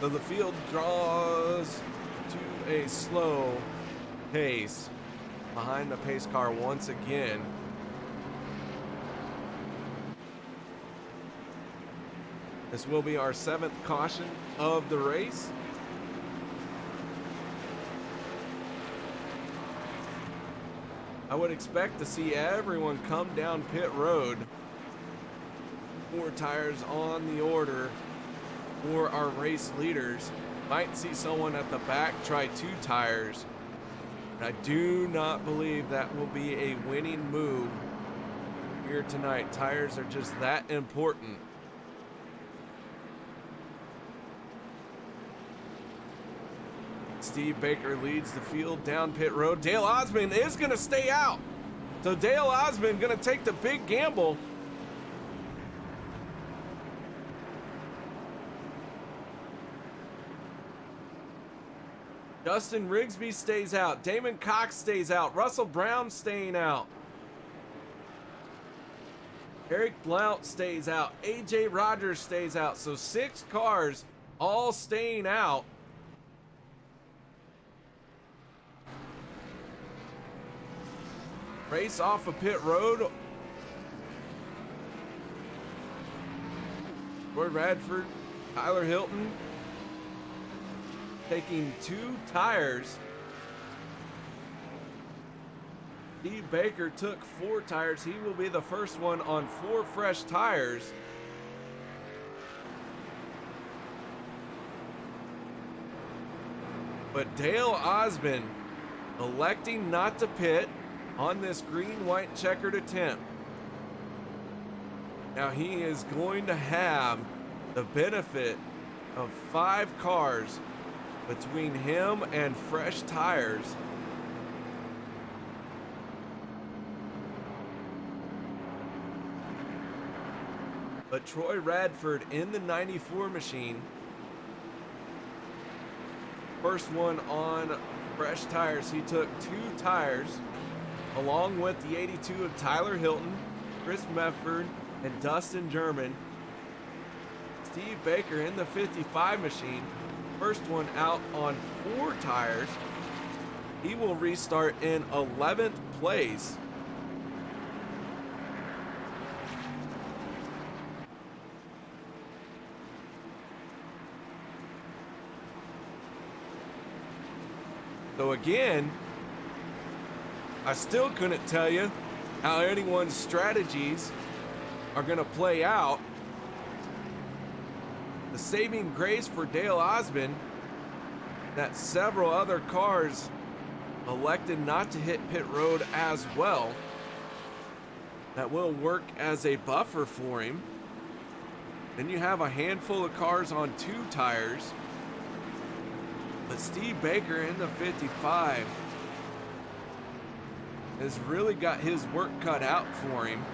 So the field draws to a slow pace behind the pace car once again. This will be our 7th caution of the race. I would expect to see everyone come down pit road. 4 tires on the order for our race leaders. Might see someone at the back try 2 tires. I do not believe that will be a winning move here tonight. Tires are just that important. Steve Baker leads the field down pit road. Dale Osmond is going to stay out. So Dale Osmond going to take the big gamble. Dustin Rigsby stays out. Damon Cox stays out. Russell Brown staying out. Eric Blount stays out. A.J. Rogers stays out. So 6 cars all staying out. Race off of pit road. Troy Radford, Tyler Hilton taking 2 tires. Steve Baker took 4 tires. He will be the first one on 4 fresh tires. But Dale Osmond electing not to pit on this green-white checkered attempt. Now he is going to have the benefit of 5 cars between him and fresh tires. But Troy Radford in the 94 machine, first one on fresh tires. He took 2 tires along with the 82 of Tyler Hilton, Chris Mefford, and Dustin German. Steve Baker in the 55 machine, first one out on 4 tires. He will restart in 11th place. So again, I still couldn't tell you how anyone's strategies are going to play out. The saving grace for Dale Osmond, that several other cars elected not to hit pit road as well. That will work as a buffer for him. Then you have a handful of cars on 2 tires. But Steve Baker in the 55 has really got his work cut out for him.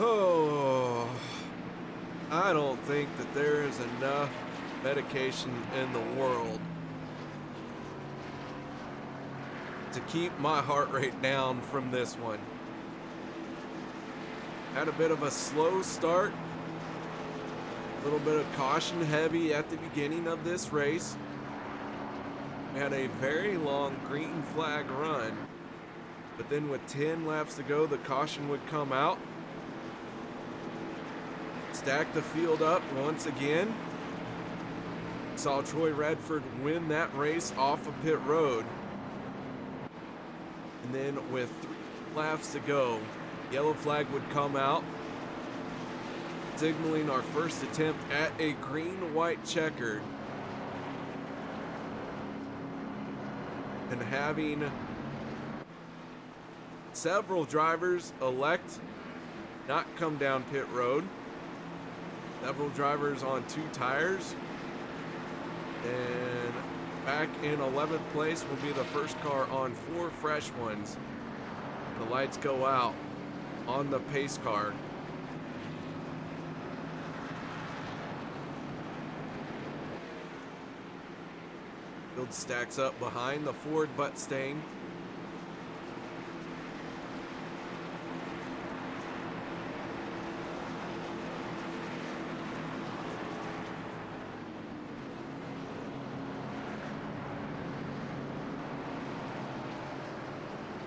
Oh, I don't think that there is enough medication in the world to keep my heart rate down from this one. Had a bit of a slow start, a little bit of caution heavy at the beginning of this race. We had a very long green flag run, but then with 10 laps to go, the caution would come out. Stack the field up once again. Saw Troy Radford win that race off of pit road. And then with 3 laps to go, yellow flag would come out, signaling our first attempt at a green-white checkered. And having several drivers elect not come down pit road. Several drivers on 2 tires. And back in 11th place will be the first car on 4 fresh ones. The lights go out on the pace car. Field stacks up behind the Ford Buttstang.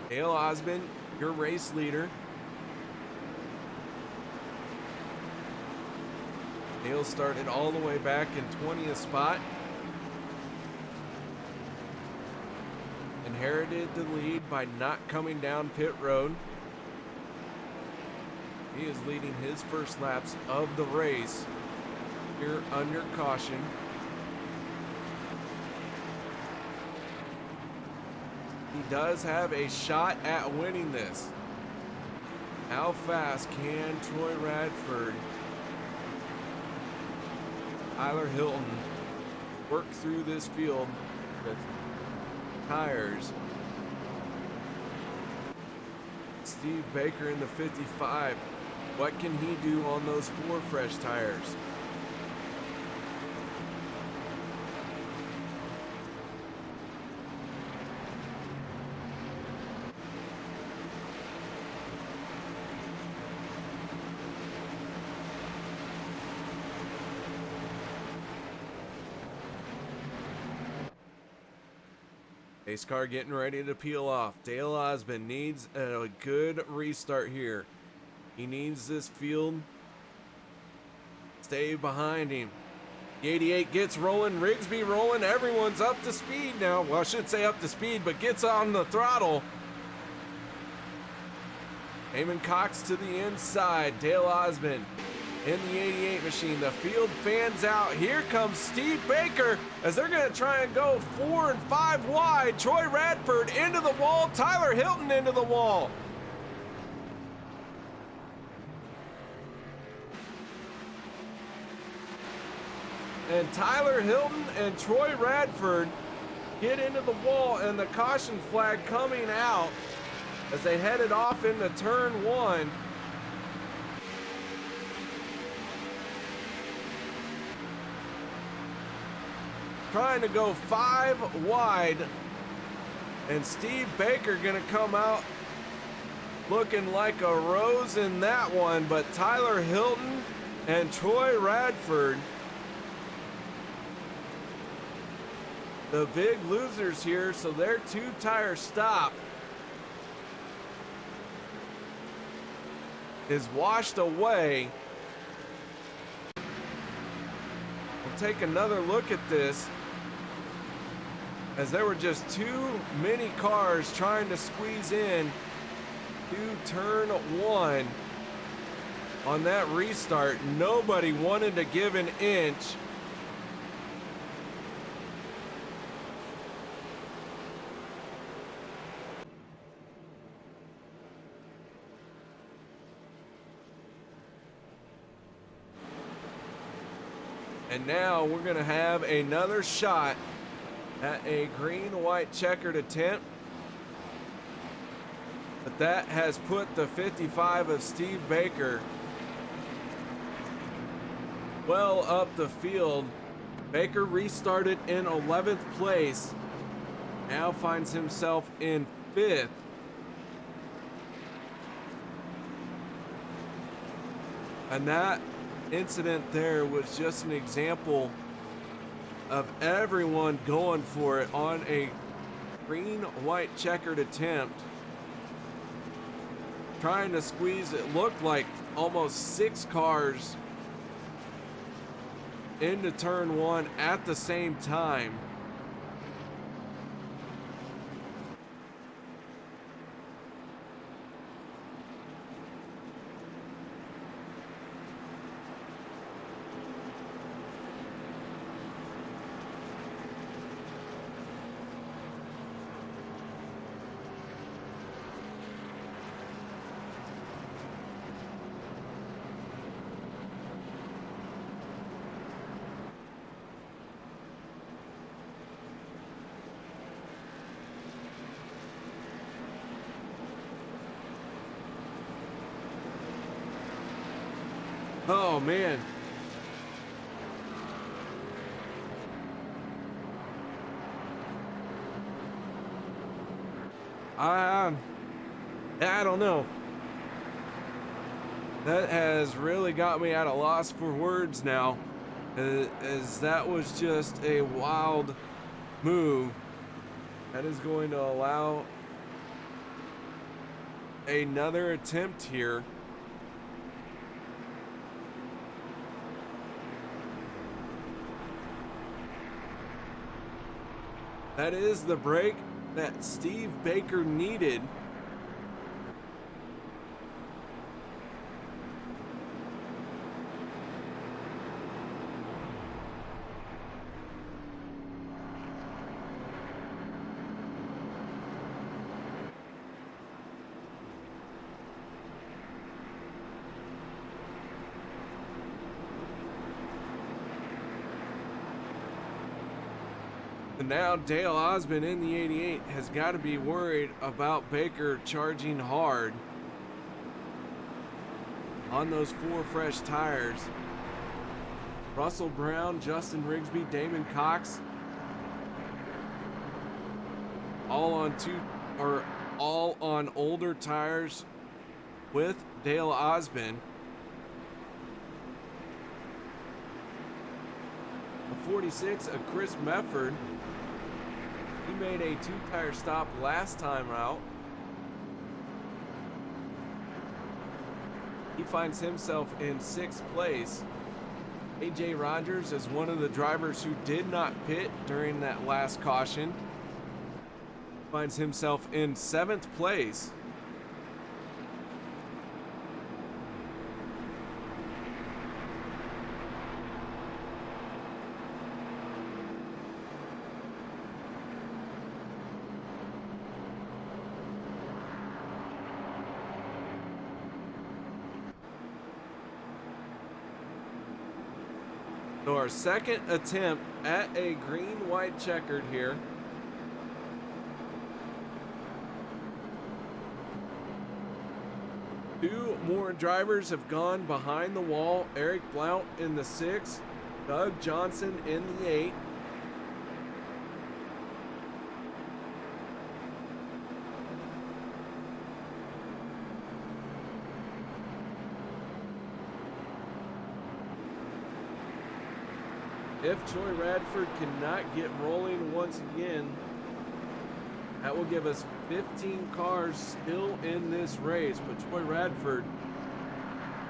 Dale Osmond, your race leader. Dale started all the way back in 20th spot. Inherited the lead by not coming down pit road. He is leading his first laps of the race here under caution. He does have a shot at winning this. How fast can Troy Radford, Tyler Hilton work through this field with tires? Steve Baker in the 55. What can he do on those 4 fresh tires? Pace car getting ready to peel off. Dale Osmond needs a good restart here. He needs this field. Stay behind him. The 88 gets rolling. Rigsby rolling. Everyone's up to speed now. Well, I should say up to speed, but gets on the throttle. Eamon Cox to the inside. Dale Osmond in the 88 machine. The field fans out. Here comes Steve Baker as they're going to try and go 4 and 5 wide. Troy Radford into the wall. Tyler Hilton into the wall. And Tyler Hilton and Troy Radford get into the wall, and the caution flag coming out as they headed off into turn 1. Trying to go 5 wide, and Steve Baker gonna come out looking like a rose in that one, but Tyler Hilton and Troy Radford, the big losers here, so their 2-tire stop is washed away. We'll take another look at this, as there were just too many cars trying to squeeze in to turn 1 on that restart. Nobody wanted to give an inch. And now we're going to have another shot at a green-white checkered attempt. But that has put the 55 of Steve Baker well up the field. Baker restarted in 11th place. Now finds himself in 5th. And that incident there was just an example of everyone going for it on a green-white checkered attempt, trying to squeeze. It looked like almost 6 cars into turn 1 at the same time. Oh man. I don't know. That has really got me at a loss for words now, as that was just a wild move that is going to allow another attempt here. That is the break that Steve Baker needed. And now Dale Osmond in the 88 has got to be worried about Baker charging hard on those 4 fresh tires. Russell Brown, Justin Rigsby, Damon Cox, all on older tires with Dale Osmond. A 46 of Chris Mefford. He made a 2-tire stop last time out. He finds himself in 6th place. AJ Rogers is one of the drivers who did not pit during that last caution. Finds himself in 7th place. So our second attempt at a green-white checkered here. Two more drivers have gone behind the wall. Eric Blount in the 6th, Doug Johnson in the 8th. If Troy Radford cannot get rolling once again, that will give us 15 cars still in this race. But Troy Radford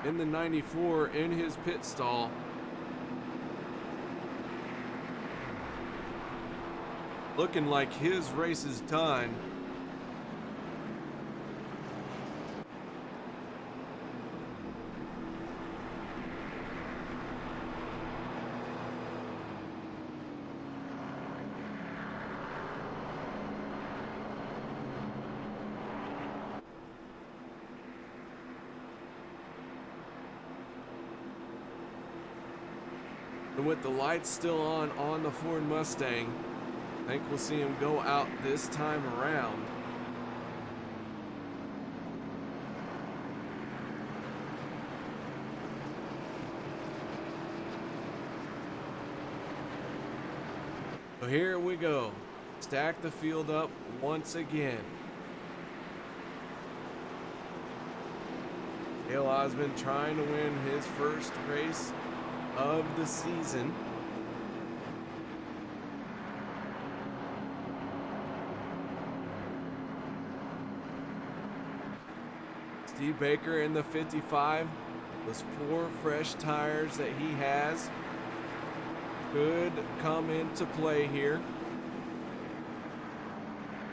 in the 94 in his pit stall. Looking like his race is done. And with the lights still on the Ford Mustang, I think we'll see him go out this time around. So here we go. Stack the field up once again. Dale Osmond trying to win his first race of the season. Steve Baker in the 55. Those 4 fresh tires that he has could come into play here.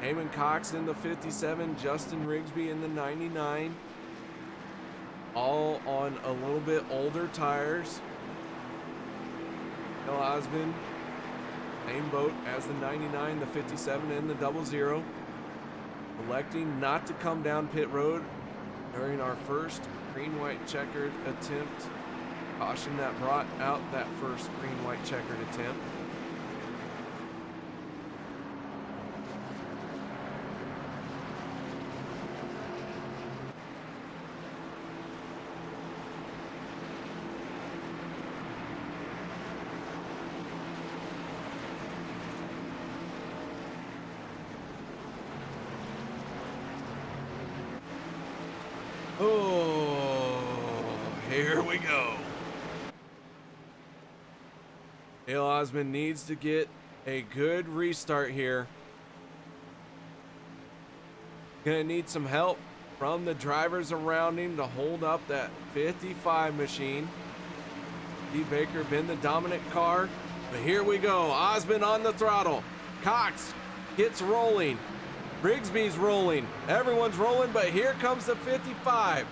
Eamon Cox in the 57. Justin Rigsby in the 99. All on a little bit older tires. Dale Osmond, same boat as the 99, the 57, and the 00. Electing not to come down pit road during our first green-white checkered attempt. Caution that brought out that first green-white checkered attempt. Oh, here we go. Dale Osmond needs to get a good restart here. Gonna need some help from the drivers around him to hold up that 55 machine. Steve Baker been the dominant car, but here we go. Osmond on the throttle. Cox gets rolling. Rigsby's rolling. Everyone's rolling, but here comes the 55.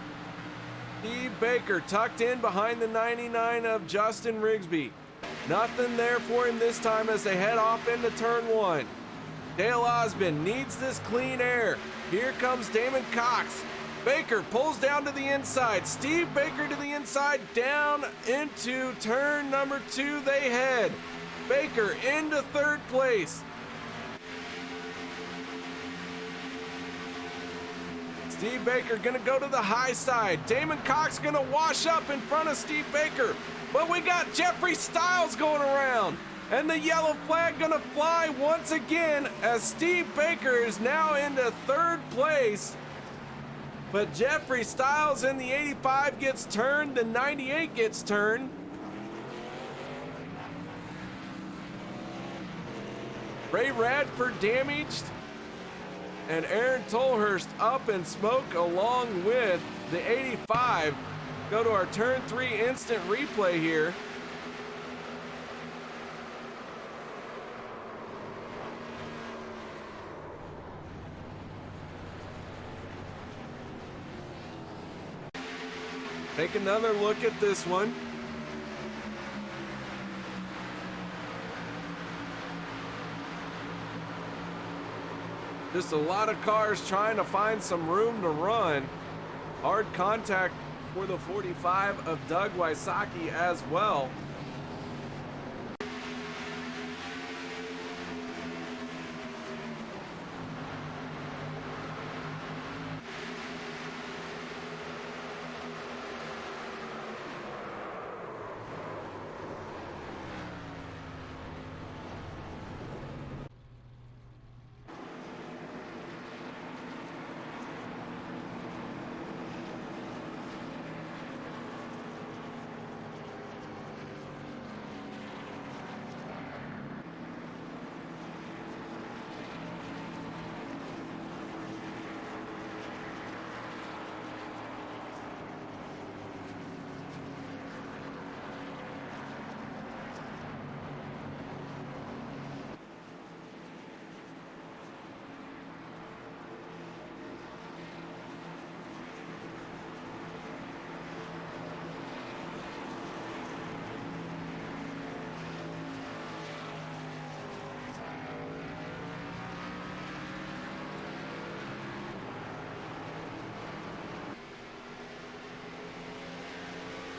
Steve Baker tucked in behind the 99 of Justin Rigsby. Nothing there for him this time as they head off into turn 1. Dale Osmond needs this clean air. Here comes Damon Cox. Baker pulls down to the inside. Steve Baker to the inside, down into turn number 2 they head. Baker into 3rd place. Steve Baker gonna go to the high side. Damon Cox gonna wash up in front of Steve Baker. But we got Jeffrey Stiles going around. And the yellow flag gonna fly once again as Steve Baker is now into 3rd place. But Jeffrey Stiles in the 85 gets turned, the 98 gets turned. Ray Radford damaged, and Aaron Tolhurst up in smoke along with the 85. Go to our turn 3 instant replay here. Take another look at this one. Just a lot of cars trying to find some room to run. Hard contact for the 45 of Doug Wysocki as well.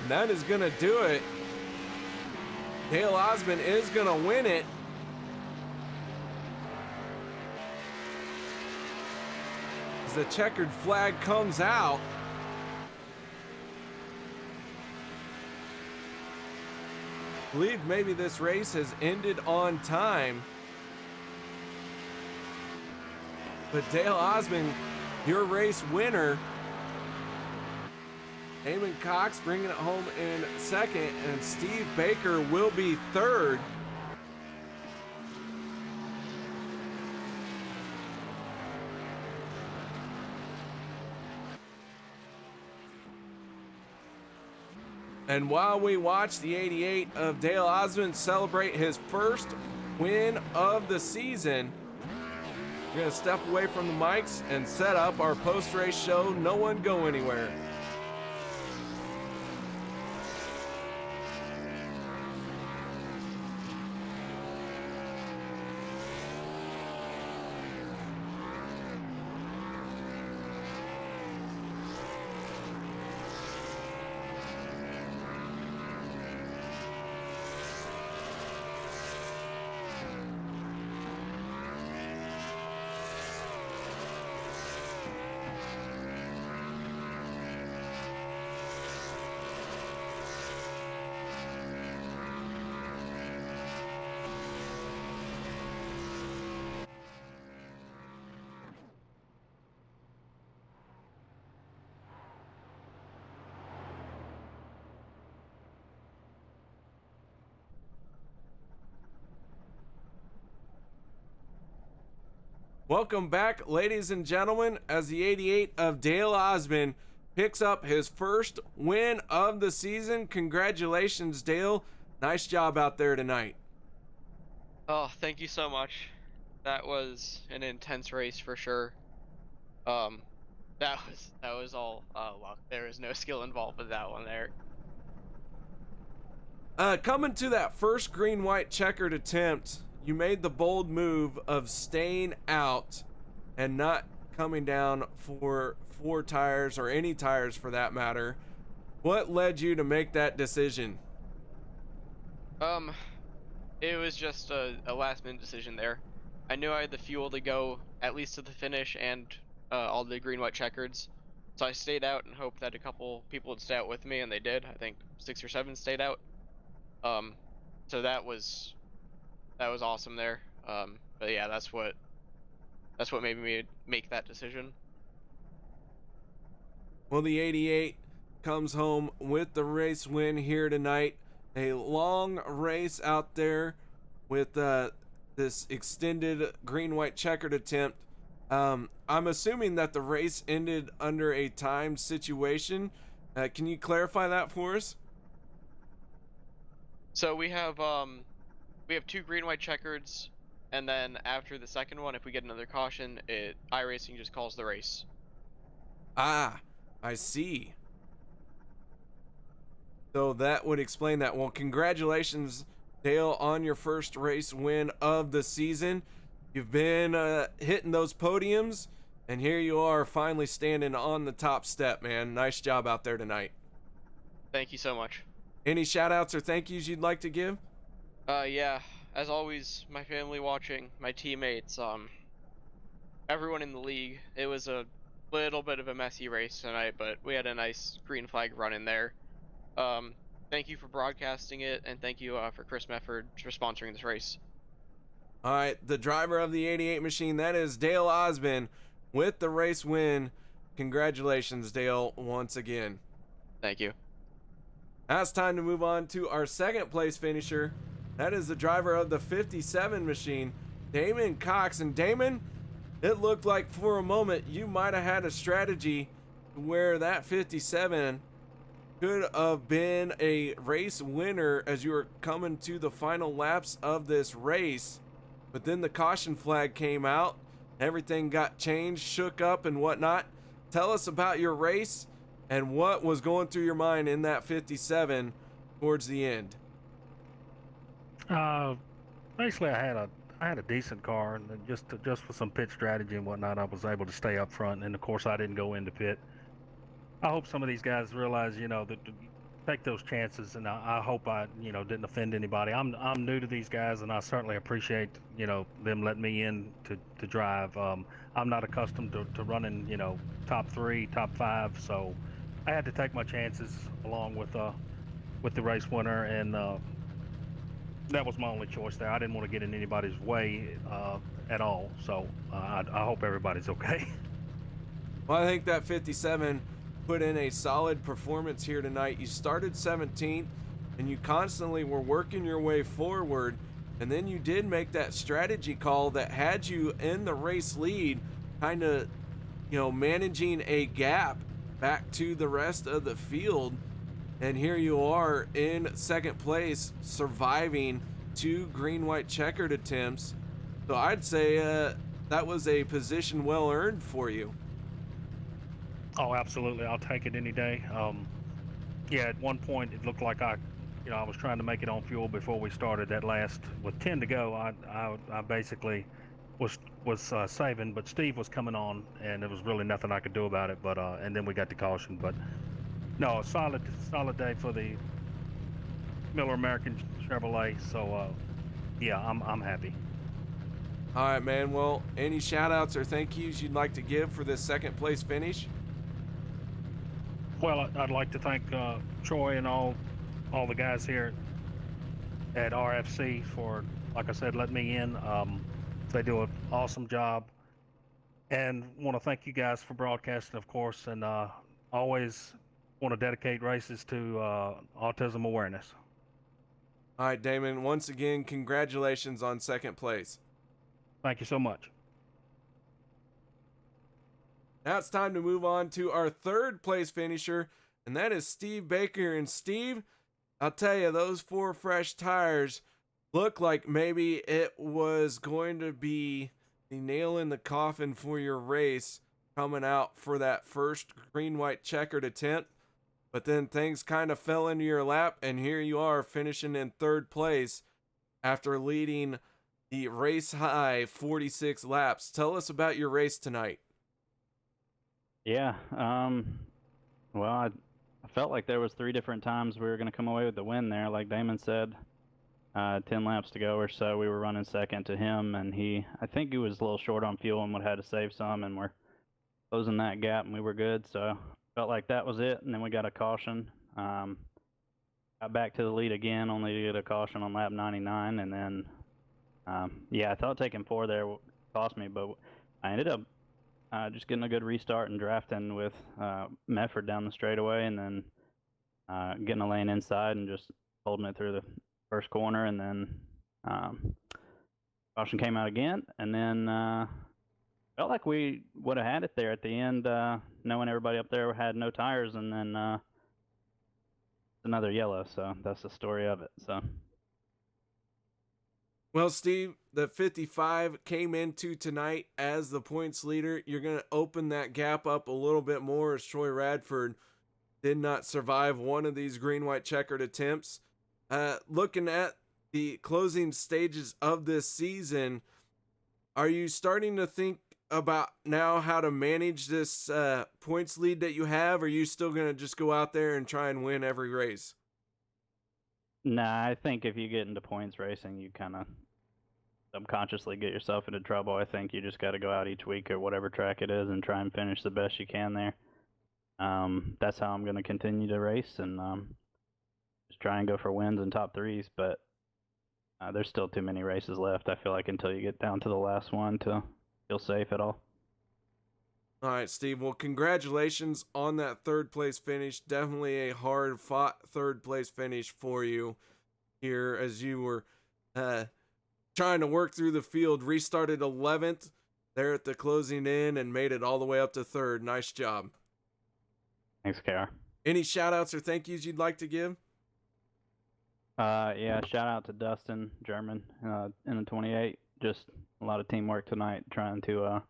That is going to do it. Dale Osmond is going to win it. As the checkered flag comes out. I believe maybe this race has ended on time. But Dale Osmond, your race winner. Eamon Cox bringing it home in second, and Steve Baker will be third. And while we watch the 88 of Dale Osmond celebrate his first win of the season, we're going to step away from the mics and set up our post-race show. No one go anywhere. Welcome back, ladies and gentlemen, as the 88 of Dale Osmond picks up his first win of the season. Congratulations, Dale. Nice job out there tonight. Oh, thank you so much. That was an intense race for sure. That was all luck. There was no skill involved with that one there. Coming to that first green-white checkered attempt, you made the bold move of staying out and not coming down for 4 tires or any tires for that matter. What led you to make that decision? It was just a last-minute decision there. I knew I had the fuel to go at least to the finish and all the green-white checkers, so I stayed out and hoped that a couple people would stay out with me, and they did. I think 6 or 7 stayed out. So that was awesome there. But yeah, that's what made me make that decision. Well, the 88 comes home with the race win here tonight. A long race out there with the this extended green-white checkered attempt. I'm assuming that the race ended under a timed situation. Can you clarify that for us? So we have 2 green white checkers, and then after the second one, if we get another caution, iRacing just calls the race. Ah, I see. So that would explain that. Well, congratulations, Dale, on your first race win of the season. You've been hitting those podiums, and here you are finally standing on the top step, man. Nice job out there tonight. Thank you so much. Any shout outs or thank yous you'd like to give? Yeah, as always, my family watching, my teammates, everyone in the league. It was a little bit of a messy race tonight, but we had a nice green flag run in there. Thank you for broadcasting it, and thank you for Chris Mefford for sponsoring this race. All right, the driver of the 88 machine, that is Dale Osmond with the race win. Congratulations, Dale, once again. Thank you. Now it's time to move on to our second place finisher. That is the driver of the 57 machine, Damon Cox. And Damon, it looked like for a moment you might have had a strategy where that 57 could have been a race winner as you were coming to the final laps of this race. But then the caution flag came out, everything got changed, shook up and whatnot. Tell us about your race and what was going through your mind in that 57 towards the end. Basically, I had a decent car, and then just with some pit strategy and whatnot, I was able to stay up front. And of course, I didn't go into pit. I hope some of these guys realize, that to take those chances, and I hope I, didn't offend anybody. I'm new to these guys, and I certainly appreciate, them letting me in to drive. I'm not accustomed to running, top 3, top 5, so I had to take my chances along with the race winner, and that was my only choice there. I didn't want to get in anybody's way at all, so I hope everybody's okay. Well, I think that 57 put in a solid performance here tonight. You started 17th, and you constantly were working your way forward, and then you did make that strategy call that had you in the race lead, kind of, managing a gap back to the rest of the field. And here you are in second place, surviving 2 green-white checkered attempts. So I'd say that was a position well earned for you. Oh, absolutely. I'll take it any day. Yeah, at one point it looked like I was trying to make it on fuel before we started that last, with 10 to go. I basically was saving, but Steve was coming on, and there was really nothing I could do about it. But and then we got the caution. But no, a solid day for the Miller American Chevrolet. So yeah, I'm happy. All right, man. Well, any shout outs or thank yous you'd like to give for this second place finish? Well, I'd like to thank Troy and all the guys here at RFC for, like I said, letting me in. They do an awesome job, and want to thank you guys for broadcasting, of course, and always want to dedicate races to autism awareness. All right, Damon, once again, congratulations on second place. Thank you so much. Now it's time to move on to our third place finisher, and that is Steve Baker. And Steve, I'll tell you, those 4 fresh tires look like maybe it was going to be the nail in the coffin for your race coming out for that first green-white checkered attempt. But then things kind of fell into your lap, and here you are finishing in third place after leading the race high 46 laps. Tell us about your race tonight. Yeah, well, I felt like there was 3 different times we were going to come away with the win there. Like Damon said, 10 laps to go or so, we were running second to him, and I think he was a little short on fuel and would have had to save some, and we're closing that gap, and we were good. So felt like that was it, and then we got a caution. Got back to the lead again, only to get a caution on lap 99, and then yeah, I thought taking 4 there cost me, but I ended up just getting a good restart and drafting with Mefford down the straightaway, and then getting a lane inside and just holding it through the first corner, and then Caution came out again, and then felt like we would have had it there at the end, knowing everybody up there had no tires, and then another yellow. So that's the story of it. So. Well, Steve, the 55 came into tonight as the points leader. You're going to open that gap up a little bit more as Troy Radford did not survive one of these green-white checkered attempts. Looking at the closing stages of this season, are you starting to think about now how to manage this points lead that you have, or are you still going to just go out there and try and win every race? Nah, I think if you get into points racing, you kind of subconsciously get yourself into trouble. I think you just got to go out each week at whatever track it is and try and finish the best you can there. That's how I'm going to continue to race, and just try and go for wins and top threes, but there's still too many races left, I feel like, until you get down to the last one to feel safe at all. All right, Steve. Well, congratulations on that third place finish. Definitely a hard fought third place finish for you here as you were trying to work through the field. Restarted 11th there at the closing in and made it all the way up to third. Nice job. Thanks, KR. Any shout outs or thank yous you'd like to give? Yeah, shout out to Dustin German in the 28. Just a lot of teamwork tonight, trying to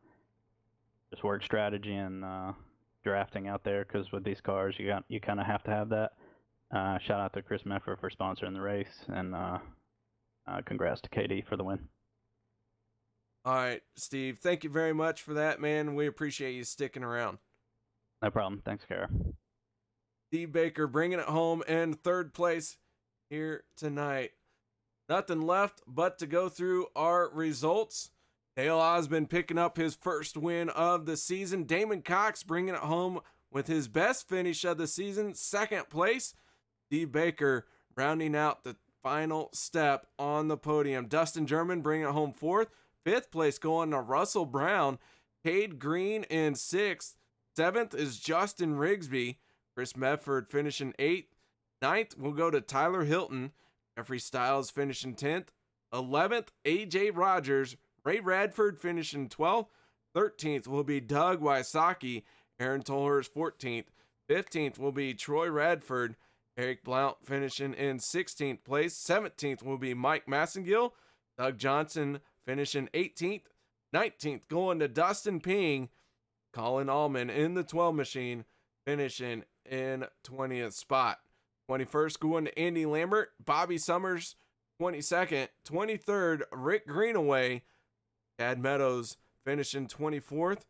just work strategy and drafting out there, because with these cars you kind of have to have that. Shout out to Chris Meffert for sponsoring the race, and congrats to KD for the win. All right, Steve, thank you very much for that, man. We appreciate you sticking around. No problem. Thanks, Kara. Steve Baker bringing it home in third place here tonight. Nothing left but to go through our results. Dale Osmond picking up his first win of the season. Damon Cox bringing it home with his best finish of the season, second place. Steve Baker rounding out the final step on the podium. Dustin German bringing it home fourth. Fifth place going to Russell Brown. Cade Green in sixth. Seventh is Justin Rigsby. Chris Medford finishing eighth. Ninth will go to Tyler Hilton. Jeffrey Stiles finishing 10th. 11th, AJ Rogers. Ray Radford finishing 12th. 13th will be Doug Wysocki. Aaron Tolhurst 14th. 15th will be Troy Radford. Eric Blount finishing in 16th place. 17th will be Mike Massengill. Doug Johnson finishing 18th. 19th going to Dustin Ping. Colin Allman in the 12 machine finishing in 20th spot. 21st going to Andy Lambert. Bobby Summers 22nd. 23rd Rick Greenaway. Chad Meadows finishing 24th.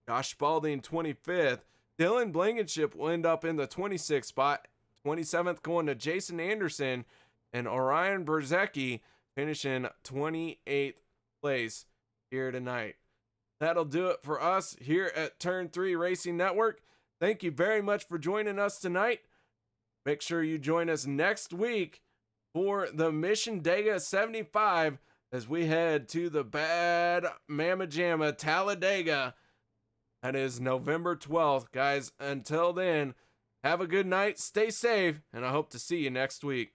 Josh Spalding 25th. Dylan Blankenship will end up in the 26th spot. 27th going to Jason Anderson. And Orion Berzecki finishing 28th place here tonight. That'll do it for us here at Turn 3 Racing Network. Thank you very much for joining us tonight. Make sure you join us next week for the Mission Dega 75 as we head to the Bad Mama Jamma Talladega. That is November 12th. Guys, until then, have a good night, stay safe, and I hope to see you next week.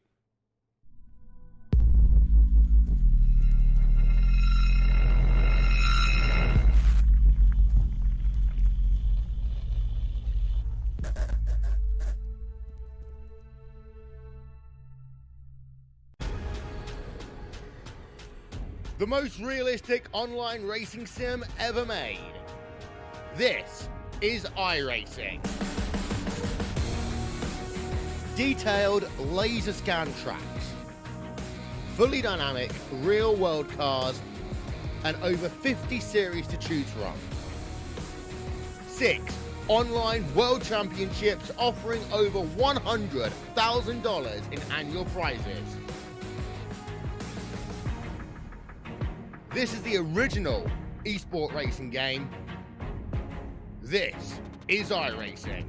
The most realistic online racing sim ever made. This is iRacing. Detailed laser scan tracks, fully dynamic real world cars, and over 50 series to choose from. 6 online world championships offering over $100,000 in annual prizes. This is the original esport racing game. This is iRacing.